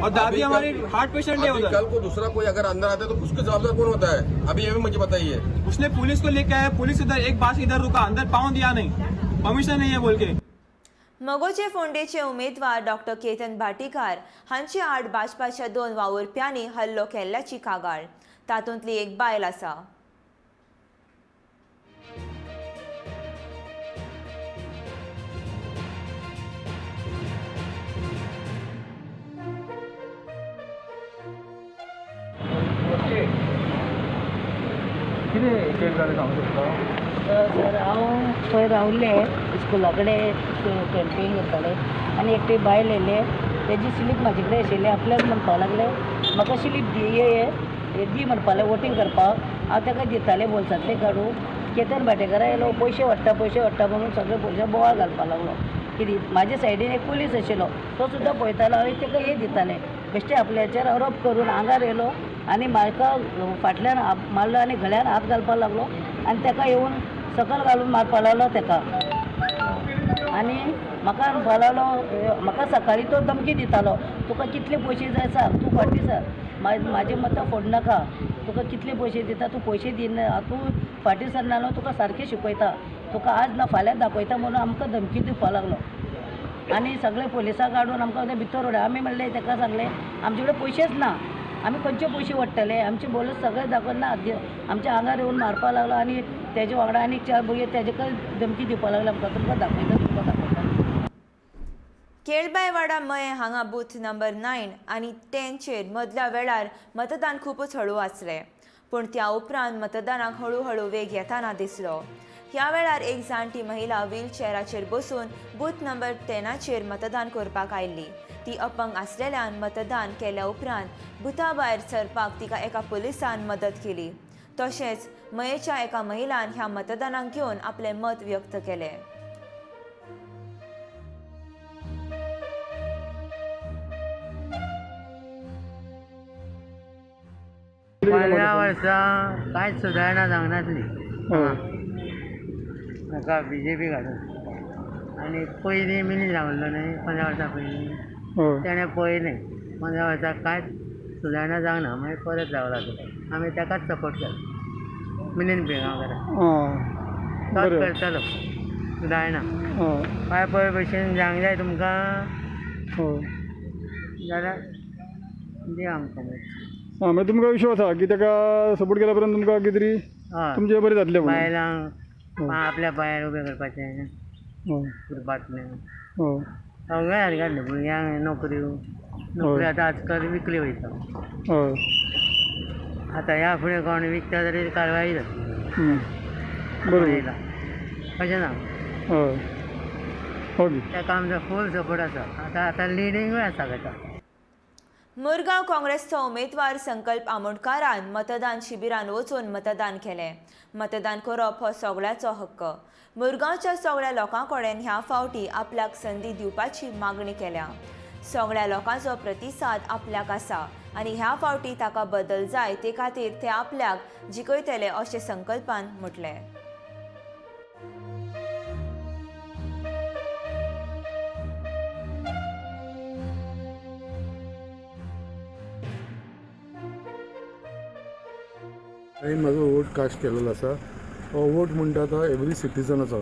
और दादी हमारी हार्ट पेशेंट है उधर. कल को दूसरा कोई अगर अंदर आता है तो उसके जवाबदार कौन होता है? अभी ये भी मुझे बताइए. उसने पुलिस को लेके आया, पुलिस इधर एक बार इधर रुका, अंदर पाँव दिया नहीं, परमिशन नहीं है बोल के. मगोचे फोंडेचे उमेदवार डॉक्टर केतन भाटीकार हांचे आड भाजपाच्या 2 वावुरप्यांनी हल्लो केल्ल्याची कागाळ. तातूंतली एक बायल आसा. सर हांव थंय रावल्लें स्कुला कडेन कॅम्पेन करतालें आनी एकटी बायल येयले, तेजी स्लीप म्हाजे कडेन आशिल्ली. आपल्याक म्हणपाक लागलें म्हाका स्लीप दी म्हणपालें वोटींग करपाक. हांव ताका दितालें बोल्सांतलें काडून. केतन भाटेकारा येयलो, पयशे वाडटा म्हणून सगळे पयशे बोवाळ घालपाक लागलो. कितें म्हाजे सायडीन एक पुलीस आशिल्लो, तो सुद्दां पळयतालो. हांवें ताका हे दितालें, बेश्टे आपल्याचेर आरोप करून आंगार येयलो आनी म्हाका फाटल्यान मारलो आनी गळ्यान हात घालपाक लागलो आनी ताका येवन सकल घालून मारपाक लागलो ताका. आनी म्हाका म्हणपाक लागलो, म्हाका सकाळी तो धमकी दितालो, तुका कितले पयशे जाय सांग, तूं फाटीं सर, म्हाजे मतां फोड नाका, तुका कितले पयशे दिता, तूं पयशे दिना, तूं फाटीं सरना न्हू, तुका सारकें शिकयता, तुका आज ना फाल्यां दाखयता म्हणून आमकां धमकी दिवपाक लागलो. आनी सगळे पुलिसांक हाडून आमकां भितर उडय. आमी म्हणलें, ताका सांगलें आमचे कडेन पयशेच ना, आमी खंयचे पयशे वाडटले, आमचे बोलस सगळे दाखयना. आमच्या आंगार येवन मारपाक लागलो आनी तेजे वांगडा आनी 4 भुरगे तेजे धमकी दिवपाक लागले आमकां, तुमकां दाखयता. केळबायवाडा मये हांगा बूथ नंबर 9 आनी 10 चेर मदल्या वेळार मतदान खूपच हळू आसलें, पूण त्या उपरांत मतदानाक हळू वेग येताना दिसलो. ह्या वेळार एक जाणटी महिला व्हीलचॅराचेर बसून बूथ नंबर 10 चेर मतदान करपाक आयिल्ली. ती अपंग आसलेल्यान मतदान केल्या उपरांत बुथा भायर सरपाक तिका एका पुलिसान मदत केली. तशेंच मयेच्या एका महिलान ह्या मतदानाक घेवन आपलें मत व्यक्त केलें. पंदरा वर्सां कांयच सुदारणा जावंक नासली म्हाका BJP घालून. आनी पयलीं मिनीस रावल्लो न्हय 15 वर्सां पयलीं, तेणें पळयलें 15 वर्सां कांयच सुदारणा जावंक ना, मागीर परत रावला तो. आमी ताकाच सपोर्ट केलो, मिलींद बेगांवकाराक. तोच करतलो सुदारणा. काय पळय भशेन जावंक जाय तुमकां जाल्यार दी आमकां. मागीर तुमकां विश्वास आसा की ताका सपोर्ट केल्या उपरांत तुमकां कितें तरी तुमचें बरें जातलें म्हणून? बायलांक आपल्या पांयार उबें करपाचें, बातम्या सगळें हाड काडलें. भुरग्यांक नोकरी आतां आजकाल विकली वयता. आतां ह्या फुडें कोण विकता तरी कारवाई जाता. अशें ना ओके ताका आमचो फूल सपोर्ट आसा आतां लिडींगूय आसा ताका. मुरगांव काँग्रेसचो उमेदवार संकल्प आमोणकारान मतदान शिबिरान वचून मतदान केलें. मतदान करप हो सगळ्याचो हक्क. मुरगांवच्या सगळ्या लोकां कडेन ह्या फावटी आपल्याक संदी दिवपाची मागणी केल्या. सगळ्या लोकांचो प्रतिसाद आपल्याक आसा आनी ह्या फावटी ताका बदल जाय ते खातीर ते आपल्याक जिखयतले अशें संकल्पान म्हटलें. हांवें म्हाजो वोट कास्ट केलेलो आसा. हो वोट म्हणटा तो एवरी सिटीजनाचो.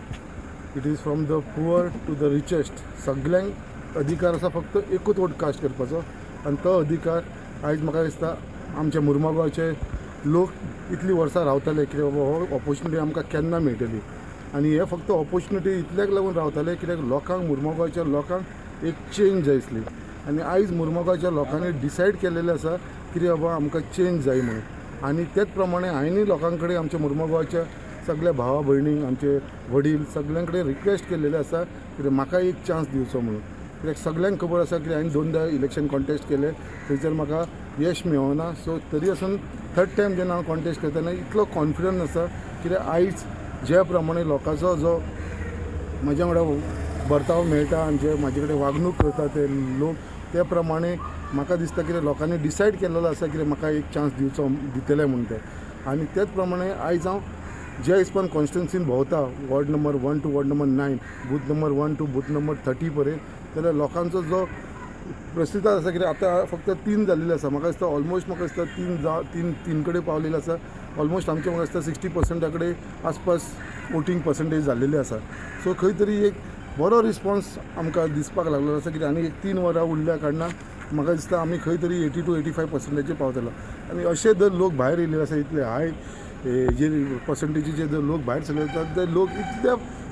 It is from the poor to the richest. सगल्यांक अधिकार आसा फक्त एकूच वोट कास्ट करपाचो आनी तो अधिकार आयज म्हाका दिसता आमच्या मुर्मुगांवचे लोक इतलीं वर्सां रावताले कित्याक बाबा हो ऑपॉर्च्युनिटी आमकां केन्ना मेळटली. आनी हे फक्त ऑपॉर्च्युनिटी इतल्याक लागून रावताले कित्याक लोकांक मुर्मुगांवच्या लोकांक एक चेंज जाय आसली. आनी आयज मुर्मुगांवच्या लोकांनी डिसायड केलेलें आसा की बाबा आमकां चेंज जाय म्हणून. आनी तेच प्रमाणे हांवेंय लोकां कडेन आमच्या मुर्मुगांवच्या सगळ्या भावा भयणींक आमचे वडील सगळ्यां कडेन रिक्वेस्ट केलेले आसा की म्हाका एक चान्स दिवचो म्हणून. कित्याक सगळ्यांक खबर आसा की हांवें 2दा इलेक्शन कॉन्टेस्ट केले थंयसर म्हाका यश मेळोना. सो तरी आसून 3rd टायम जेन्ना हांव कॉन्टेस्ट करतना इतलो कॉन्फिडन्स आसा कित्याक आयज ज्या प्रमाणे लोकांचो जो म्हाज्या वांगडा बर्ताव मेळटा आनी जे म्हाजे कडेन वागणूक करता ते लोक त्या प्रमाणे म्हाका दिसता की लोकांनी डिसायड केलेलो आसा की म्हाका एक चान्स दितले म्हणून ते. आनी तेच प्रमाणे आयज हांव ज्या हिसपान कॉन्स्टिट्युन्सीन भोंवता ward number 1 to ward number 9 booth number 1 to booth number 30 पर्यंत जाल्यार लोकांचो जो प्रतिसाद आसा कित्याक आतां फक्त 3 जाल्लेले आसा. म्हाका दिसता ऑलमोस्ट म्हाका दिसता तीन कडेन पावलेले आसा. ऑलमोस्ट आमचे म्हाका दिसता 60% कडेन आसपास वोटींग पर्संटेज जाल्लेली आसा. सो खंय तरी एक बरो रिस्पॉन्स आमकां दिसपाक लागलेलो आसा कित्याक आनी एक 3 वरां उरल्या कारणान म्हाका दिसता आमी खंय तरी 80 to 85% पावतलो. आनी अशे जर लोक भायर येयले आसा इतले हाय जे पर्संटेजीचे जर लोक भायर सरले आसात ते लोक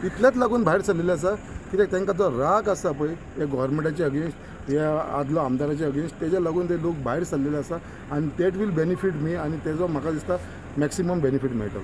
इतल्याच लागून भायर सरलेले आसा कित्याक तांकां जो राग आसा पळय हे गव्हर्मेंटाचे अगेन्स्ट ह्या आदलो आमदाराचे अगेन्स्ट तेज्या लागून ते लोक भायर सरलेले आसा आनी दॅट वील बेनिफीट मी आनी तेजो म्हाका दिसता मॅक्सिमम बेनिफीट मेळटलो.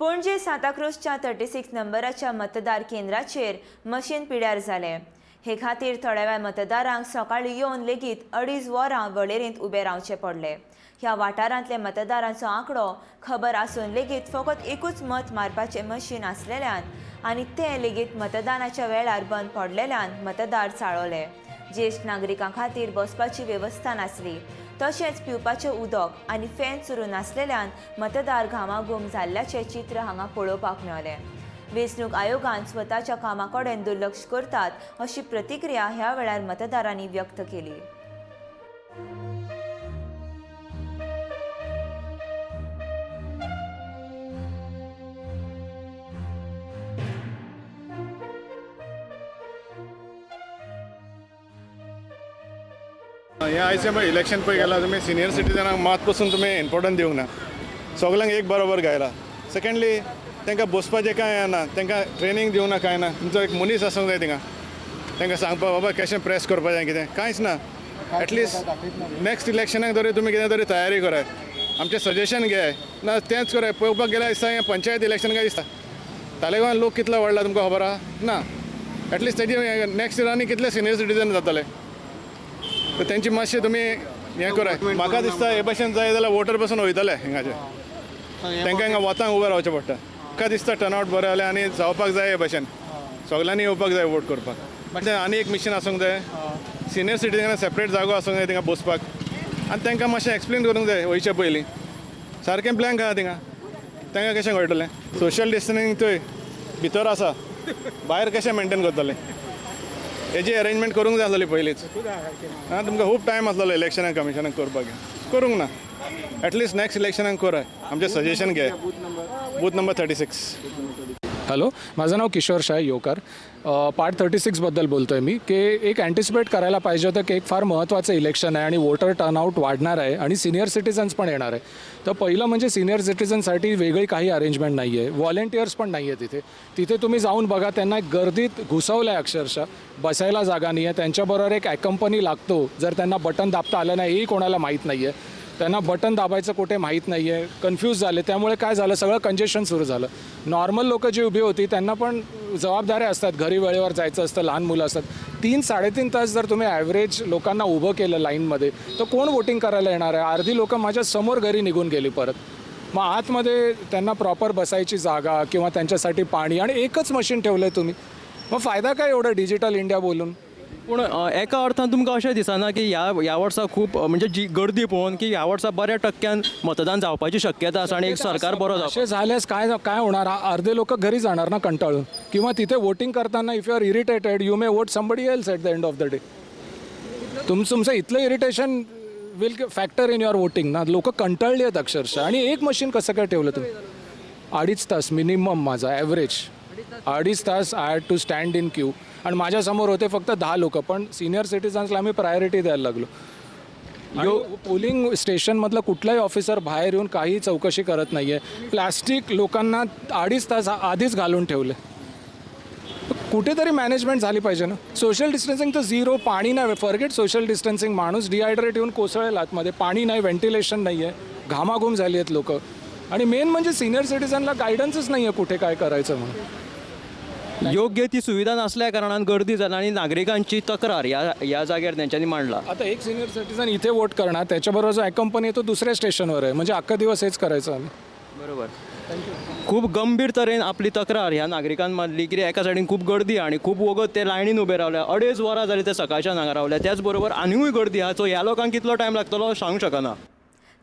पणजे सांताक्रूजच्या 36 नंबराच्या मतदार केंद्राचेर मशीन पिड्यार जालें. हे खातीर थोड्या वेळ मतदारांक सकाळीं येवन लेगीत 2.5 वरां वळेरेंत उबे रावचें पडलें. ह्या वाठारांतल्या मतदारांचो आंकडो खबर आसून लेगीत फकत एकूच मत मारपाचें मशीन आसलेल्यान आनी तें लेगीत मतदानाच्या वेळार बंद पडलेल्यान मतदार चाळवले. ज्येश्ठ नागरिकां खातीर बसपाची वेवस्था नासली. तशेंच पिवपाचें उदक आनी फॅन सुरू नासलेल्यान मतदार घामाघूम जाल्ल्याचें चित्र हांगा पळोवपाक मेळ्ळें. वेंचणूक आयोगान स्वताच्या कामा कडेन दुर्लक्ष करतात अशी प्रतिक्रिया ह्या वेळार मतदारांनी व्यक्त केली. हें आयचें पळय इलेक्शन पळय गेलां तुमी सिनियर सिटीजनांक मात पसून तुमी इम्पॉर्टंट दिवंक ना. सगल्यांक एक बरोबर गायला. सेकंडली तांकां बसपाचें कांय येना, तांकां ट्रेनींग दिवंक ना कांय ना. तुमचो एक मनीस आसूंक जाय थिंगा तांकां सांगपा बाबा कशें प्रेस करपाचें कितें कांयच ना. एटलिस्ट नेक्स्ट इलेक्शनाक तरी तुमी कितें तरी तयारी कराय. आमचें सजेशन घे ना तेंच कराय. पळोवपाक गेल्यार दिसता हें पंचायत इलेक्शन काय दिसता. तालेगांवान लोक कितलो वाडला तुमकां खबर आहा ना. एटलिस्ट तेजे नेक्स्ट इयरांनी कितले सिनियर सिटीजन जातले तर तेंची मातशें तुमी हें कराय. म्हाका दिसता हे भाशेन जाय जाल्यार वोटर पासून वयतले हिंगाचे. तांकां हिंगा वतांक उबें रावचें पडटा. म्हाका दिसता टर्नआउट बरें जालें आनी जावपाक जाय हे भाशेन. सगल्यांनी येवपाक जाय वोट करपाक. म्हणजे आनी एक मिशन आसूंक जाय. सिनियर सिटीजनाक सेपरेट जागो आसूंक जाय थिंगा बसपाक आनी तांकां मातशें एक्सप्लेन करूंक जाय वयचे पयलीं. सारकें ब्लँक आहा थिंगा तांकां कशें कळटलें. सोशल डिस्टन्सिंग थंय भितर आसा भायर कशें मेंटेन करतले हेजी अरेंजमेंट करूंक जाय आसली पयलींच. आं तुमकां खूब टायम आसलो इलेक्शनाक कमिशनाक करपाक करूंक ना. एटलिस्ट नेक्स्ट इलेक्शनाक कराय. आमचें सजेशन घे. Booth number 36. हॅलो, माझं नाव किशोर शाह योकर. पार्ट 36बद्दल बोलतो आहे मी की एक अँटिसिपेट करायला पाहिजे होतं की एक फार महत्त्वाचं इलेक्शन आहे आणि वोटर टर्नआउट वाढणार आहे आणि सिनियर सिटीजन्स पण येणार आहे. तर पहिलं म्हणजे सिनियर सिटीजनसाठी वेगळी काही अरेंजमेंट नाही आहे. व्हॉलेंटियर्स पण नाही आहे तिथे तुम्ही जाऊन बघा. त्यांना गर्दीत घुसवलं आहे अक्षरशः. बसायला जागा नाही आहे. त्यांच्याबरोबर एक ॲकंपनी लागतो. जर त्यांना बटन दाबता आलं नाही हेही कोणाला माहीत नाही आहे. त्यांना बटन दाबायचं कुठे माहीत नाही आहे, कन्फ्यूज झाले. त्यामुळे काय झालं, सगळं कंजेशन सुरू झालं. नॉर्मल लोक जी उभी होती त्यांना पण जबाबदाऱ्या असतात, घरी वेळेवर जायचं असतं, लहान मुलं असतात. 3-3.5 तास जर तुम्ही ॲव्हरेज लोकांना उभं केलं लाईनमध्ये तर कोण वोटिंग करायला येणार आहे? अर्धी लोकं माझ्या समोर घरी निघून गेली परत. मग आतमध्ये त्यांना प्रॉपर बसायची जागा किंवा त्यांच्यासाठी पाणी आणि एकच मशीन ठेवलं आहे तुम्ही. मग फायदा काय एवढं डिजिटल इंडिया बोलून? पूण एका अर्थान तुमकां अशें दिसना की ह्या वर्सा खूब म्हणजे जी गर्दी पळोवन की ह्या वर्सा बऱ्या टक्क्यान मतदान जावपाची शक्यता आसा आणि एक सरकार बरो जावपाक? असे झाल्यास काय होणार? अर्धे लोक घरी जाणार ना कंटाळून, किंवा तिथे वोटिंग करताना if you are irritated you may vote somebody else at the end of the day. तुमचं इथलं irritation will factor in your voting ना. लोक कंटाळली आहेत अक्षरशः. आणि एक मशीन कसं काय ठेवलं तुम्ही? 2.5 तास मिनिमम माझा ॲव्हरेज 2.5 तास I had to stand in queue. आणि माझ्यासमोर होते फक्त 10 लोक, पण सिनियर सिटीजन्सला आम्ही प्रायोरिटी द्यायला लागलो. पोलिंग स्टेशनमधलं कुठलाही ऑफिसर बाहेर येऊन काही चौकशी करत नाही आहे. प्लॅस्टिक लोकांना 2.5 तास आधीच घालून ठेवले. कुठेतरी मॅनेजमेंट झाली पाहिजे ना. सोशल डिस्टन्सिंग तर झिरो, पाणी नाही. फॉरगेट सोशल डिस्टन्सिंग, माणूस डिहायड्रेट येऊन कोसळेल आतमध्ये. पाणी नाही, व्हेंटिलेशन नाही आहे, घामाघूम झाली आहेत लोक. आणि मेन म्हणजे सिनियर सिटीजनला गायडन्सच नाही आहे कुठे काय करायचं म्हणून. योग्य ती सुविधा नसल्या कारणान गर्दी जाता आणि नागरिकांची तक्रार या जाग्यार त्यांच्यानी मांडला. आता एक सिनियर सिटीजन इथे वोट करणार, त्याच्याबरोबर जो अकंपनी तो दुसऱ्या स्टेशनवर आहे. म्हणजे अख्खा दिवस हेच करायचं आम्ही. बरोबर. खूब गंभीर तरेन आपली तक्रार ह्या नागरिकांमधली, कित्याक एका सायडीन खूब गर्दी आणि खूब वगत ते लायनीन उबे रावल्या. 2.5 वरां जाली ते सकाळच्यान हांगा रावल्या. त्याच बरोबर आनीकूय गर्दी आहा. सो ह्या लोकांक कितलो टायम लागतलो सांगूंक शकना.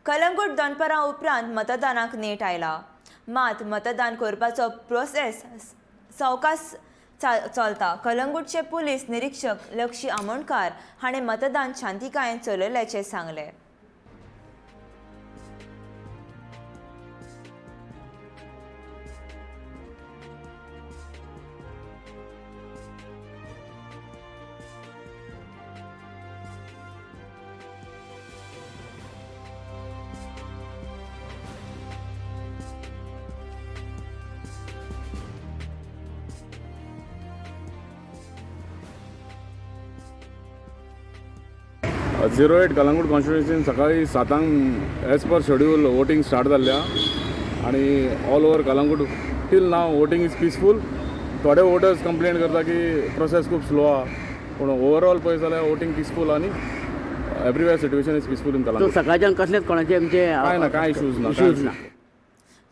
कलंगूट दनपारां उपरांत मतदानाक नेट आयला. मात मतदान करपाचो प्रोसेस सावकास चलता. कलंगूटचे पुलीस निरीक्षक लक्षी आमोणकार हाणें मतदान शांतीकायेन चलयल्याचें सांगलें. झिरो 8 कलंगूट कॉन्स्टिट्युएन्सीन सकाळी 7 as per schedule voting start जाल्ल्या आणि ऑल ओवर कलंगूट टील नाव वोटिंग इज पीसफूल. थोडे वोटर्स कंप्लेंट करता की प्रोसेस खूब स्लो आहा, पूण ओवरऑल पळयत जाल्यार वोटिंग पीसफूल आणि everywhere situation is peaceful in Calangute. सकाळच्यान कसलेच कोणाचे काय ना, काय इश्यूज ना.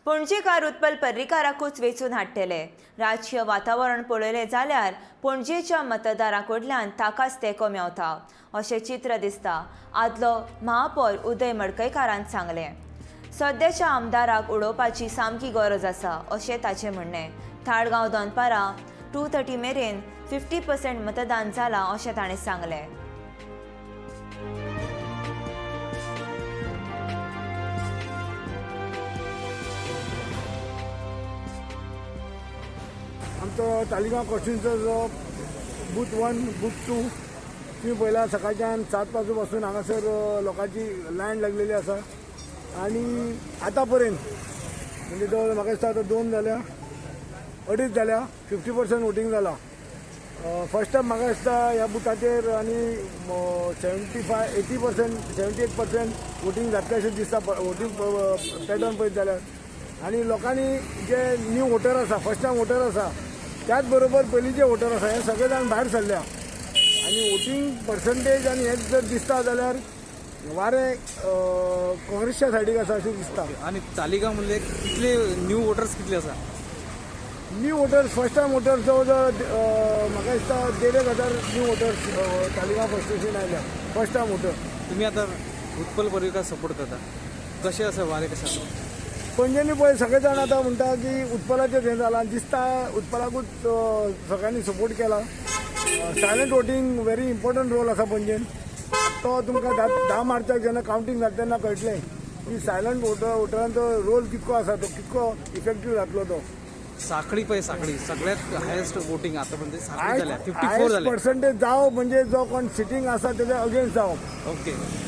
पणजेकार उत्पल पर्रीकाराकूच वेचून हाडटले. राजकीय वातावरण पळयलें जाल्यार पणजेच्या मतदारां कडल्यान ताकाच तेंको मेवता अशें चित्र दिसता. आदलो महापौर उदय मडकयकारान सांगलें. सद्याच्या आमदाराक उडोवपाची सामकी गरज आसा अशें ताचें म्हणणें. थाळगांव दनपारां 2:30 मेरेन 50% मतदान जालां अशें ताणें सांगलें. आमचो तालिगांव कॉन्स्टिट्युन्सीचो जो बूथ 1 बूथ 2 तुम्ही पळयला सकाळच्यान 7 वाजूपासून हांगासर लोकांची लायन लागलेली आसा. आणि आतां पर्यंत म्हणजे तो म्हाका दिसता आतां 2 जाल्या 2.5 जाल्या 50% वोटींग जालां. फर्स्ट टायम म्हाका दिसता ह्या बुथाचेर आनी 75-80% 78% वोटींग जातलें अशें दिसता वोटींग पॅटर्न पळयत जाल्यार. आणि लोकांनी जे न्यू वोटर आसा, फर्स्ट टायम वोटर आसा, त्याच बरोबर पयलींचे वोटर आसा, हे सगळे जाण भायर सरल्या. आणि वोटींग पर्संटेज आनी हें जर दिसता जाल्यार वारें काँग्रेसच्या सायडीक आसा अशें दिसता. आणि तालिगांव म्हणले कितले न्यू वोटर्स कितले आसा? New voters first time voters जवळ जवळ म्हाका दिसता 1,500 न्यू वोटर्स तालिगांव कॉन्स्टिट्युएन्सीन आयल्या फर्स्ट टायम वोटर. तुम्ही आता उत्पल पर्रीकार सपोर्ट करता, कशें आसा वारें कशें आसा? पणजेनी पळय सगळे जाण आतां म्हणटा की उत्पलाचें हें जालां दिसता. उत्पलाकूच सगळ्यांनी सपोर्ट केला. Silent voting very important role आसा पणजेन. तो तुमकां 10 मार्चाक जेन्ना कावंटींग जाता तेन्ना कळटलें की सायलंट वोटरांचो रोल कितको आसा, तो कितको इफेक्टीव जातलो. तो साखळी पळय, साखळी सगळ्यात हायेस्ट वोटींग आता म्हणजे साखळी जाल्या 54 जाले. पर्संटेज जावं म्हणजे जो कोण सिटींग आसा तेच्या अगेन्स्ट जावं. ओके.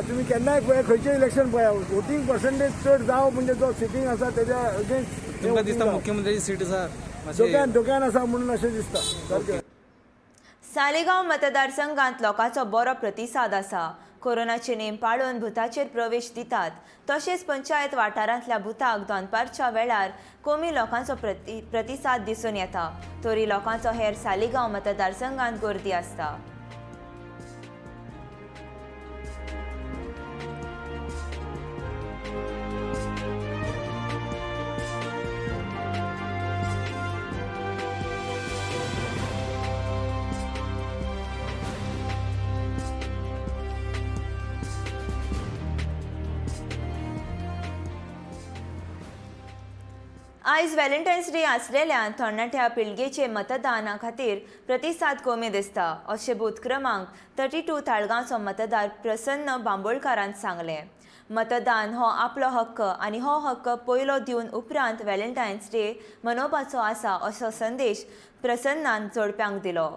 तुम्ही केन्नाय पळय खंयचें इलेक्शन पळया वोटींग पर्संटेज चड जावं म्हणजे जो सिटींग आसा तेच्या अगेन्स्ट. तुमकां दिसता मुख्यमंत्र्याची सीट आसा धोक्यान आसा म्हणून अशें दिसता. सालेगांव मतदारसंघात लोकांचो बरो प्रतिसाद आसा. कोरोनाचे नेम पाळून भुताचेर प्रवेश दितात. तशेंच पंचायत वाठारांतल्या भुताक दनपारच्या वेळार कमी लोकांचो प्रतिसाद दिसून येता. तरी लोकांचो हेर सालेगांव मतदारसंघात गर्दी आसता. आयज व्हॅलेंटायन्स डे आसलेल्यान तरणाट्या पिळगेचे मतदाना खातीर प्रतिसाद कमी दिसता अशें बूथ क्रमांक 32 ताळगांवचो मतदार प्रसन्न बांबोळकारान सांगलें. मतदान हो आपलो हक्क आनी हो हक्क पयलो दिवन उपरांत व्हॅलेंटायन्स डे मनोवपाचो आसा असो संदेश प्रसन्नान जोडप्यांक दिलो.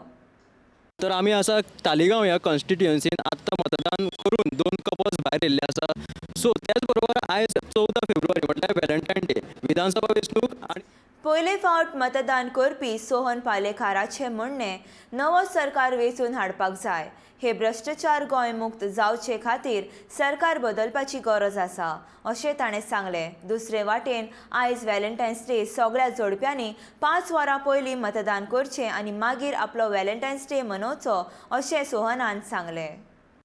तर आमी आसा तालिगांव ह्या कॉन्स्टिट्युएन्सीन आत्तां मतदान करून 2 कपल्स भायर येयल्ले आसा. सो त्याच बरोबर आयज 14 फेब्रुवारी म्हटल्यार व्हॅलेंटायन डे विधानसभा वेंचणूक आनी पयले फावट मतदान करपी सोहन पालेकाराचें म्हणणें नवो सरकार वेंचून हाडपाक जाय. हे भ्रश्टाचार गोंय मुक्त जावचे खातीर सरकार बदलपाची गरज आसा अशें ताणें सांगलें. दुसरे वाटेन आयज व्हॅलेंटायन्स डे सगळ्या जोडप्यांनी 5 वरां पयलीं मतदान करचें आनी मागीर आपलो व्हॅलेंटायन्स डे मनोवचो अशें सोहनान सांगलें.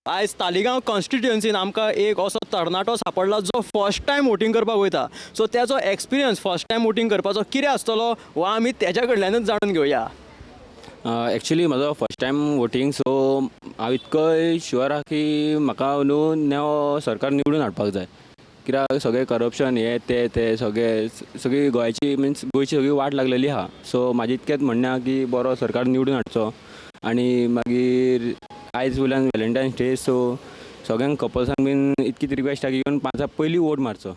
आयज तालिगांव कॉन्स्टिट्युएन्सीन आमकां एक असो तरणाटो सापडला जो फर्स्ट टायम वोटींग करपाक वयता. सो त्याचो एक्सपिरियन्स फर्स्ट टायम वोटींग करपाचो कितें आसतलो हो आमी तेज्या कडल्यानूच जाणून घेवया. एक्चुली म्हजो फर्स्ट टायम वोटींग, सो हांव इतको शुअर आहा की म्हाका न्हू नवो सरकार निवडून हाडपाक जाय. कित्याक सगळें करप्शन हे ते सगळी गोंयची मिन्स गोंयची सगळी वाट लागलेली आहा. सो म्हाजें इतकेंच म्हणणें आहा की बरो सरकार निवडून हाडचो आनी मागीर आयज वयल्यान व्हॅलेंटायन्स डे, सो सगळ्यांक कपल्सांक बीन इतकीच रिक्वेस्ट आहा की येवन 5 पयलीं वोट मारचो.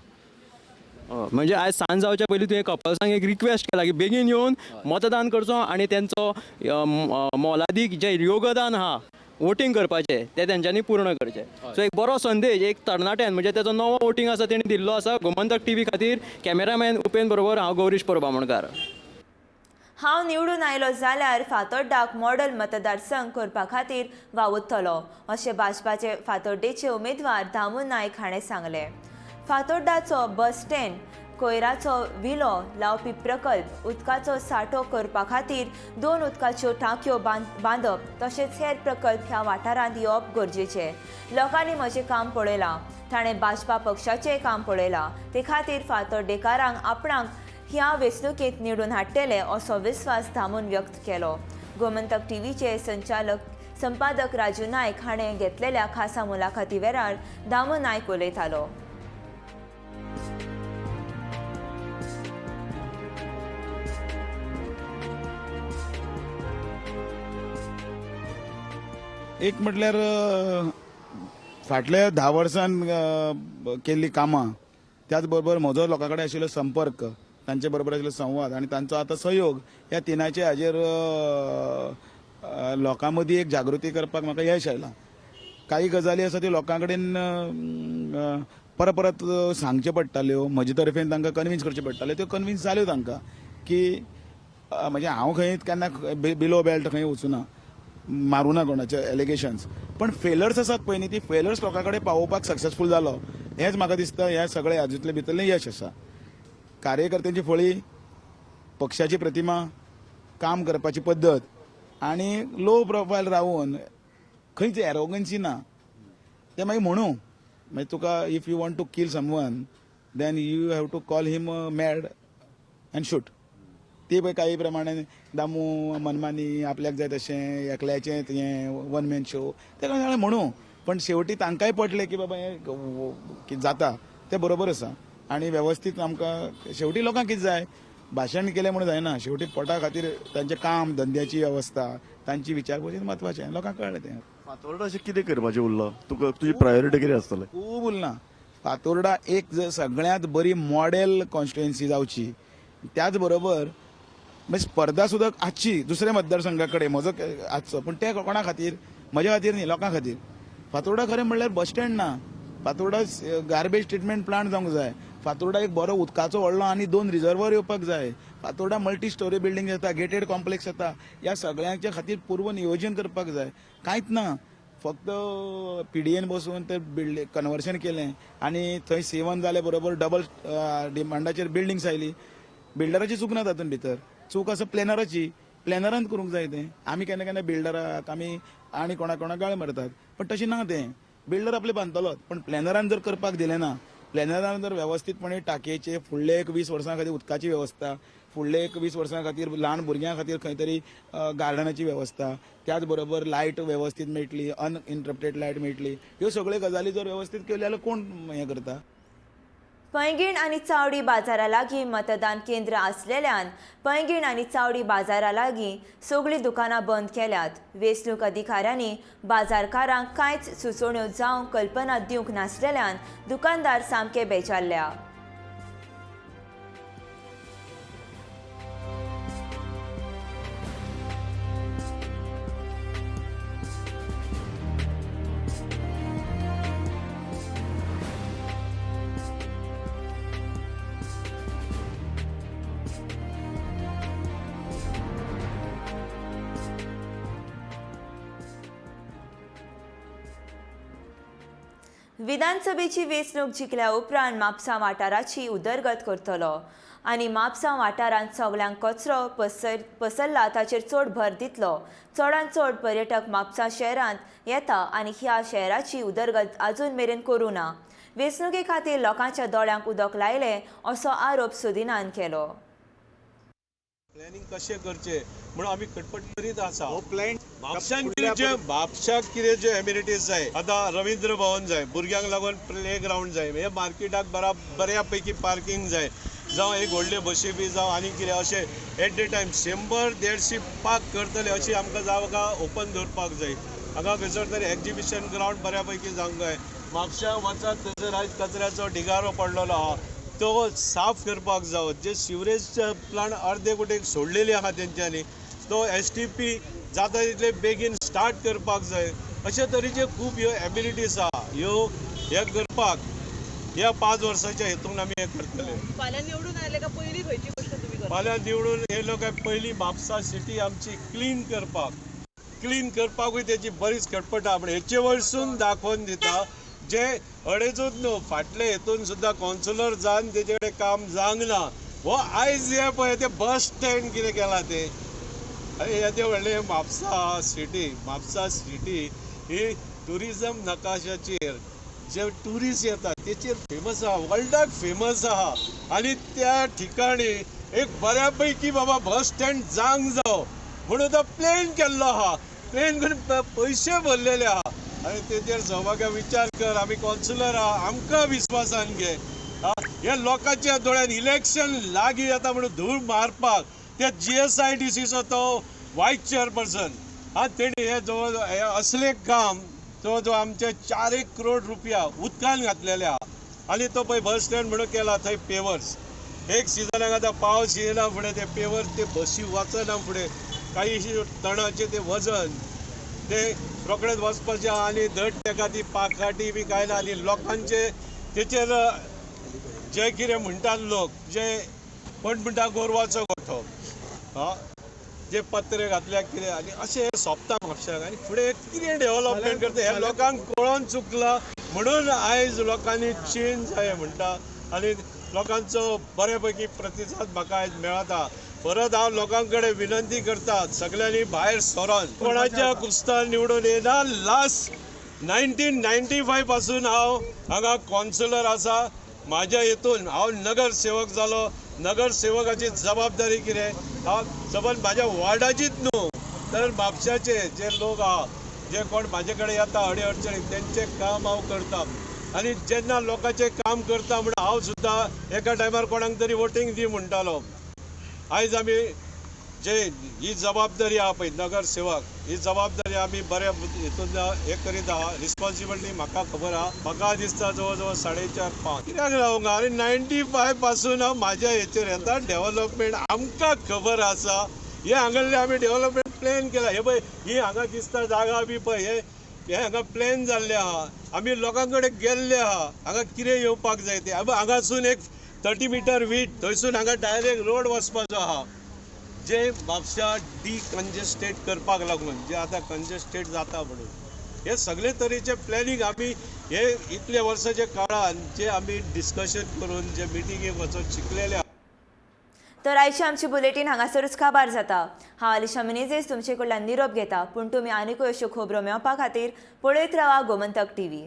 म्हणजे आयज सांज जावच्या पयलीं तुवें कपल्सांक एक रिक्वेस्ट केला की बेगीन येवन मतदान करचो आनी तेंचो मोलादीक जें योगदान आहा वोटींग करपाचें तें तेंच्यांनी पूर्ण करचें. सो एक बरो संदेश एक तरणाट्यान म्हणजे तेजो नवो वोटींग आसा तेणी दिल्लो आसा. गोमंतक टीव्ही खातीर कॅमेरामॅन उपेन बरोबर हांव गौरीश परबा मणकार. हांव निवडून आयलो जाल्यार फातोड्डाक मॉडल मतदारसंघ करपा खातीर वावुरतलो अशें भाजपाचे फातोड्डेचे उमेदवार दामू नायक हाणें सांगलें. फातोड्डाचो बस स्टँड, कोयराचो विलो लावपी प्रकल्प, उदकाचो सांठो करपा खातीर 2 उदकाच्यो टांक्यो बांदप तशेंच हेर प्रकल्प ह्या वाठारांत येवप गरजेचें. लोकांनी म्हजें काम पळयलां. ताणें भाजपा पक्षाचें काम पळयलां. ते खातीर फातोड्डेकारांक आपणाक ह्या वेंचणुकेंत निवडून हाडटले असो विस्वास दामून व्यक्त केलो. गोमंतक टीव्हीचे संपादक राजू नायक हाणें घेतलेल्या खासा मुलाखती वेळार दामू नायक उलयतालो. एक म्हटल्यार फाटल्या 10 वर्सां केल्ली कामां, त्याच बरोबर म्हजो लोकां कडेन आशिल्लो संपर्क, तांचे बरोबर आशिल्लो संवाद आनी तांचो आतां सहयोग, ह्या तिनाचे हाजेर लोकां मदीं एक जागृती करपाक म्हाका यश आयलां. काही गजाली आसा त्यो लोकां कडेन परत सांगच्यो पडटाल्यो, म्हजे तर्फेन तांकां कन्विन्स करच्यो पडटाल्यो. त्यो कन्विन्स जाल्यो तांकां की म्हणजे हांव खंय केन्ना बिलो बेल्ट खंय वचूना, मारूना कोणाचे एलिगेशन्स, पण फेलर्स आसात पळय न्ही, ती फेलर्स लोकां कडेन पावोवपाक सक्सेसफूल जालो हेंच म्हाका दिसता ह्या सगळ्या हातूंतलें भितरलें यश आसा. कार्यकर्त्यांची फळी, पक्षाची प्रतिमा, काम करपाची पद्दत आनी लो प्रोफायल रावन खंयच एरोगन्सी ना तें मागीर म्हणू. मागीर तुका if you want to kill someone then you have to call him mad and shoot. ती पळय काही प्रमाणे दामू मनमानी, आपल्याक जाय तशें, एकल्याचें हें वन मॅन शो तें सगळें म्हणू. पण शेवटी तांकांय पटलें की बाबा हें कितें जाता तें बरोबर आसा आनी वेवस्थीत आमकां शेवटी लोकांक कितें जाय, भाशण केलें म्हणून जायना. शेवटी पोटा खातीर तांचें काम, धंद्याची वेवस्था, तांची विचारपूस म्हत्वाचें. लोकांक कळ्ळें तें. फातोर्डा अशें कितें करपाचें उरलां तुका, तुजी प्रायोरिटी कितें आसतलें? खूब उरलां. फातोर्डा एक सगळ्यांत बरी मॉडेल कॉन्स्टिट्युएन्सी जावची. त्याच बरोबर म्हणजे स्पर्धा सुद्दां आसची दुसऱ्या मतदारसंघा कडेन म्हजो आसचो, पूण ते कोणा खातीर, म्हज्या खातीर न्ही, लोकां खातीर. फातोर्डा खरें म्हणल्यार बस स्टँड ना, फातोर्डा गार्बेज ट्रिटमेंट प्लांट जावंक जाय, फातोर्डा एक बरो उदकाचो व्हडलो आनी 2 रिजर्वर येवपाक जाय. फातोर्डा मल्टी स्टोरी बिल्डींग येता, गेटेड कॉम्प्लेक्स येता, ह्या सगळ्यांच्या खातीर पूर्व नियोजन करपाक जाय. कांयच ना, फक्त PDN बसून ते बिल्डिंग कन्वर्शन केलें आनी थंय सेवन जाले बरोबर डबल डिमांडाचेर बिल्डिंग्स आयली. बिल्डराची चूक ना तातूंत भितर, चूक आसा प्लॅनराची. प्लॅनरान करूंक जाय तें. आमी केन्ना केन्ना बिल्डराक आमी आनी कोणा गाळ मारतात, पण तशें ना तें. बिल्डर आपले बांदतलोच, पण प्लॅनरान जर करपाक दिलें ना, प्लॅनरान जर वेवस्थीतपणे टाकयेचे फुडले एक 20 वर्सां खातीर उदकाची वेवस्था, फुडले एक 20 वर्सां खातीर ल्हान भुरग्यां खातीर खंय तरी गार्डनाची वेवस्था, त्याच बरोबर लायट वेवस्थीत मेळटली, अनइंटरप्टेड लायट मेळटली, ह्यो सगळ्यो गजाली जर वेवस्थीत केल्यो जाल्यार कोण हें करता. पैंगीण आनी चावडी बाजारा लागीं मतदान केंद्र आसलेल्यान पैंगीण आनी चावडी बाजारा लागीं सगळीं दुकानां बंद केल्यात. वेंचणूक अधिकाऱ्यांनी बाजारकारांक कांयच सुचोवण्यो जावं कल्पना दिवंक नासलेल्यान दुकानदार सामके बेजारल्या. विधानसभेची वेंचणूक जिखल्या उपरांत म्हापसा वाठाराची उदरगत करतलो आनी म्हापसा वाठारांत सगळ्यांक कचरो पसरला ताचेर चड भर दितलो. चडांत चड पर्यटक म्हापसा शहरांत येता आनी ह्या शहराची उदरगत आजून मेरेन करूं ना. वेंचणुके खातीर लोकांच्या दोळ्यांक उदक लायलें असो आरोप सुदिनान केलो. प्लॅनिंग कशें करचें म्हणून आमी खटपट करीत आसा. हो प्लॅन म्हापशाक कितें जे एम्युनिटीज जाय, आतां रवींद्र भवन जाय, भुरग्यांक लागून प्ले ग्रावंड जाय, हे मार्केटाक बऱ्या पैकी पार्किंग जाय, जावं एक व्हडले बशी बी जावं आनी कितें अशें एट द टायम 100-150 पार्क करतले अशी आमकां जागा ओपन दवरपाक जाय. हांगा खंयसर तरी एक्झिबिशन ग्रावंड बऱ्या पैकी जावंक जाय. म्हापशा वचत थंयसर आयज कचऱ्याचो ढिगारो पडलेलो आहा, तो साफ करपाक जावो. जे सिवरेज प्लांट अर्दे कुटेक सोडलेले आहा तेंच्यांनी, तो STP जाता तितले बेगीन स्टार्ट करपाक जाय. अशे तरेचे खूब ह्यो एबिलिटीज आहा, ह्यो हे करपाक ह्या 5 वर्साच्या हेतून आमी हे करतले. फाल्यां निवडून आयले का पयली खंयची गोष्ट तुमी करता? फाल्यां निवडून येयलो काय पयली म्हापसा सिटी आमची क्लीन करपाकूय तेची बरीच खटपट आहा. पूण हेचे वयरसून दाखोवन दिता जे अडेचूच न्हू, फाटले हेतून सुद्दां कावन्सिलर जावन तेचे कडेन काम जावंक ना. हो आयज हे पळय ते बस स्टँड कितें केला ते, येदे व्हडले म्हापसा सिटी ही ट्युरिजम नकाशाचेर जे ट्युरिस्ट येतात तेचेर फेमस आहा, वर्ल्डाक फेमस आहा. आनी त्या ठिकाणी एक बऱ्या पैकी बाबा बस स्टँड जावंक जावो म्हणून तो प्लॅन केल्लो आहा. प्लॅन करून पयशे भरलेले आहा आनी तेचेर सौभाग्या विचार कर. आमी कावन्सिलर आहा, आमकां विश्वासान घे. हे लोकांच्या दोळ्यान इलेक्शन लागीं येता म्हणून धूळ मारपाक ते GSIDCचो तो वायस चेअरपर्सन तेणी हे जवळ असले काम जवळ आमचे 4 करोड रुपया उदकान घातलेले आहा. आनी तो पळय बस स्टँड म्हणून केला थंय पेवर्स. एक सिजनाक आतां पावस येयना फुडें ते पेवर्स ते बसी वचना फुडें, काही टणाचे ते वजन ते रोखडेच वचपाचें आनी धड तेका ती पाकाटी बी काय ना. आनी लोकांचे तेचेर जे कितें म्हणटात लोक, जे कोण म्हणटा गोरवाचो गोठो, जे पत्रे घातल्याक कितें आनी अशें सोंपता म्हापशाक. आनी फुडें कितें डेव्हलपमेंट करता हे लोकांक कळोन चुकला म्हणून आयज लोकांनी चेंज जाय म्हणटा. आनी लोकांचो बरे पैकी प्रतिसाद म्हाका आयज मेळता. परत हांव लोकां कडेन विनंती करता, सगळ्यांनी भायर सरोन कोणाच्या कुस्तार निवडून येना. लास्ट 1995 पासून हांव हांगा कावन्सिलर आसा. म्हाज्या हेतून हांव नगरसेवक जालो. नगरसेवकाची जबाबदारी कितें, हांव सबंद म्हाज्या वॉर्डाचीच न्हू तर म्हापशाचे जे लोक आहा, जे कोण म्हाजे कडेन येता अडी अडचणी, तेंचें काम हांव करता. आनी जेन्ना लोकांचें काम करता म्हणून हांव सुद्दां एका टायमार कोणाक तरी वोटींग दी म्हणटालो. आयज आमी जे ही जबाबदारी आहा पळय नगरसेवक, ही जबाबदारी आमी बऱ्या हितून हे करीत आहा. रिस्पॉन्सिबिलिटी म्हाका खबर आहा. म्हाका दिसता जवळ जवळ 4.5 कित्याक रावंक आनी 95 पासून हांव म्हाज्या हेचेर येता. डेव्हलपमेंट आमकां खबर आसा. हे हांगासले आमी डेव्हलपमेंट प्लॅन केला. हे पळय ही हांगा दिसता जागा बी पळय, हे हांगा प्लॅन जाल्ले आहा, आमी लोकां कडेन गेल्ले आहा, हांगा कितें येवपाक जाय ते हांगासून एक 30 मीटर वीट थंयसून हांगा डायरेक्ट रोड वचपाचो आहा, जे म्हापशा डिकंजेस्टेड करपाक लागून, जे आतां कंजेस्टेड जाता म्हणून हे सगळे तरेचे प्लॅनिंग आमी हे इतल्या वर्साच्या काळान जे आमी डिस्कशन करून जे मिटिंगेक वचून शिकलेले आहा. तर आयची आमची बुलेटीन हांगासरूच काबार जाता. हांव अलिशा मिनेझेस तुमचे कडल्यान निरोप घेता, पूण तुमी आनीकूय अश्यो खबरो मेळोवपा खातीर पळयत रावा गोमंतक TV.